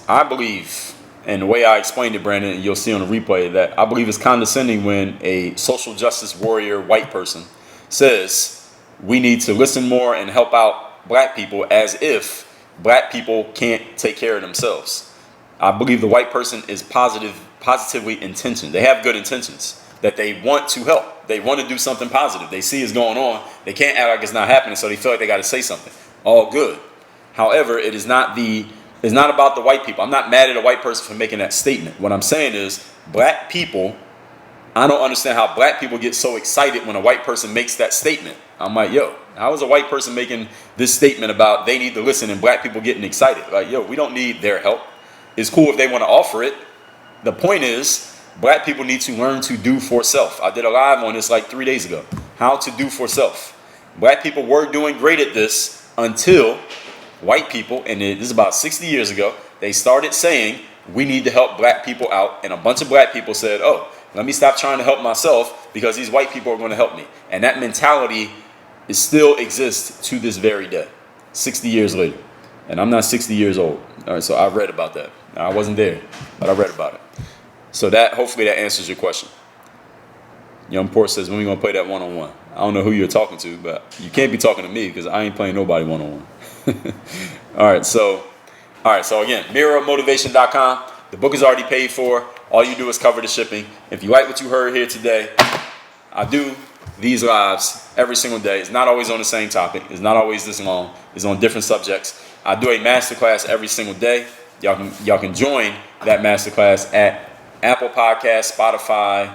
I believe, and the way I explained it, Brandon, and you'll see on the replay, that I believe it's condescending when a social justice warrior white person says we need to listen more and help out black people, as if black people can't take care of themselves. I believe the white person is positively intentioned. They have good intentions, that they want to help. They want to do something positive. They see it's going on. They can't act like it's not happening, so they feel like they got to say something. All good. However, it's not about the white people. I'm not mad at a white person for making that statement. What I'm saying is, black people, I don't understand how black people get so excited when a white person makes that statement. I'm like, yo, how is a white person making this statement about they need to listen and black people getting excited? Like, yo, we don't need their help. It's cool if they want to offer it. The point is, black people need to learn to do for self. I did a live on this like 3 days ago. How to do for self. Black people were doing great at this until white people, and this is about 60 years ago, they started saying, we need to help black people out. And a bunch of black people said, oh, let me stop trying to help myself because these white people are going to help me. And that mentality still exists to this very day, 60 years later. And I'm not 60 years old. All right, so I read about that. Now, I wasn't there, but I read about it. So hopefully that answers your question. Young Port says, when are we going to play that one-on-one? I don't know who you're talking to, but you can't be talking to me because I ain't playing nobody one-on-one. All right, so again, mirrorofmotivation.com. The book is already paid for. All you do is cover the shipping. If you like what you heard here today, I do these lives every single day. It's not always on the same topic. It's not always this long. It's on different subjects. I do a masterclass every single day. Y'all can join that masterclass at Apple Podcasts, Spotify,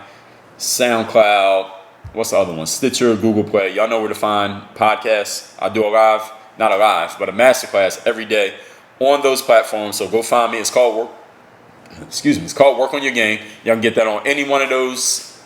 SoundCloud, what's the other one? Stitcher, Google Play. Y'all know where to find podcasts. I do a live not a live, but a masterclass every day on those platforms. So go find me. It's called Work. Excuse me. It's called Work on Your Game. Y'all can get that on any one of those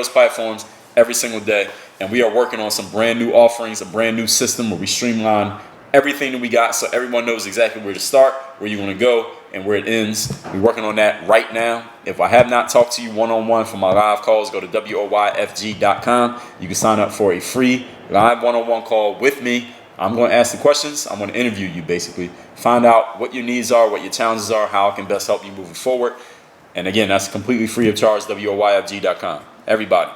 platforms every single day. And we are working on some brand new offerings, a brand new system where we streamline everything that we got, so everyone knows exactly where to start, where you're going to go, and where it ends. We're working on that right now. If I have not talked to you one-on-one for my live calls, go to woyfg.com. You can sign up for a free live one-on-one call with me. I'm going to ask the questions. I'm going to interview you, basically. Find out what your needs are, what your challenges are, how I can best help you moving forward. And again, that's completely free of charge, woyfg.com. Everybody,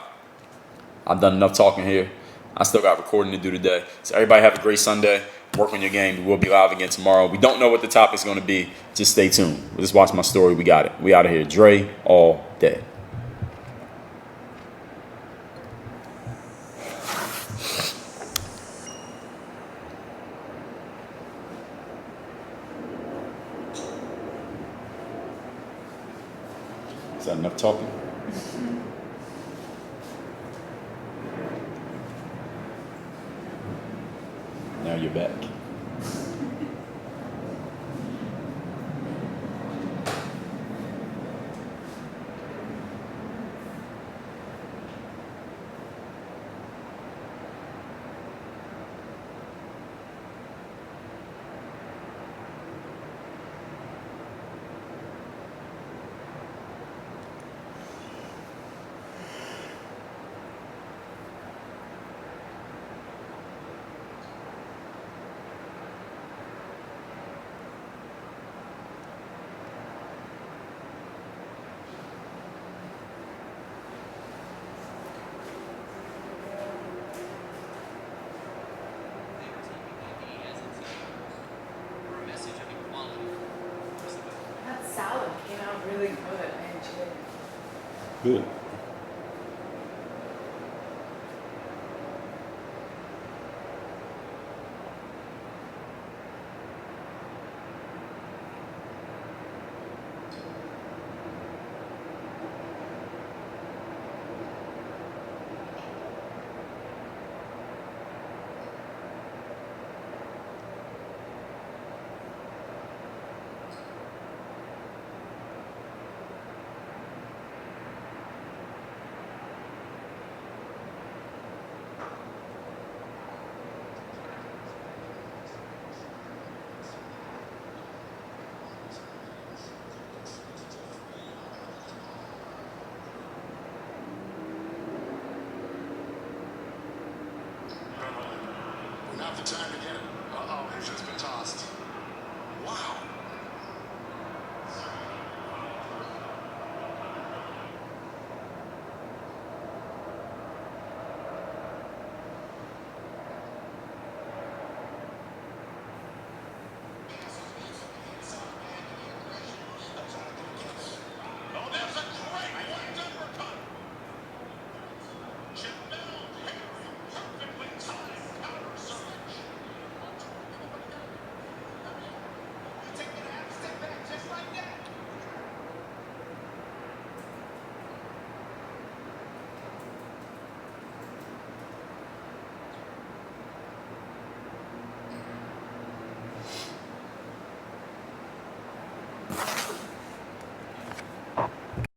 I've done enough talking here. I still got recording to do today. So everybody have a great Sunday. Work on your game. We will be live again tomorrow. We don't know what the topic's going to be. Just stay tuned. Just watch my story. We got it. We out of here. Dre all day. Is that enough talking? Now you're back. Salad came out really good. I enjoyed it. Good.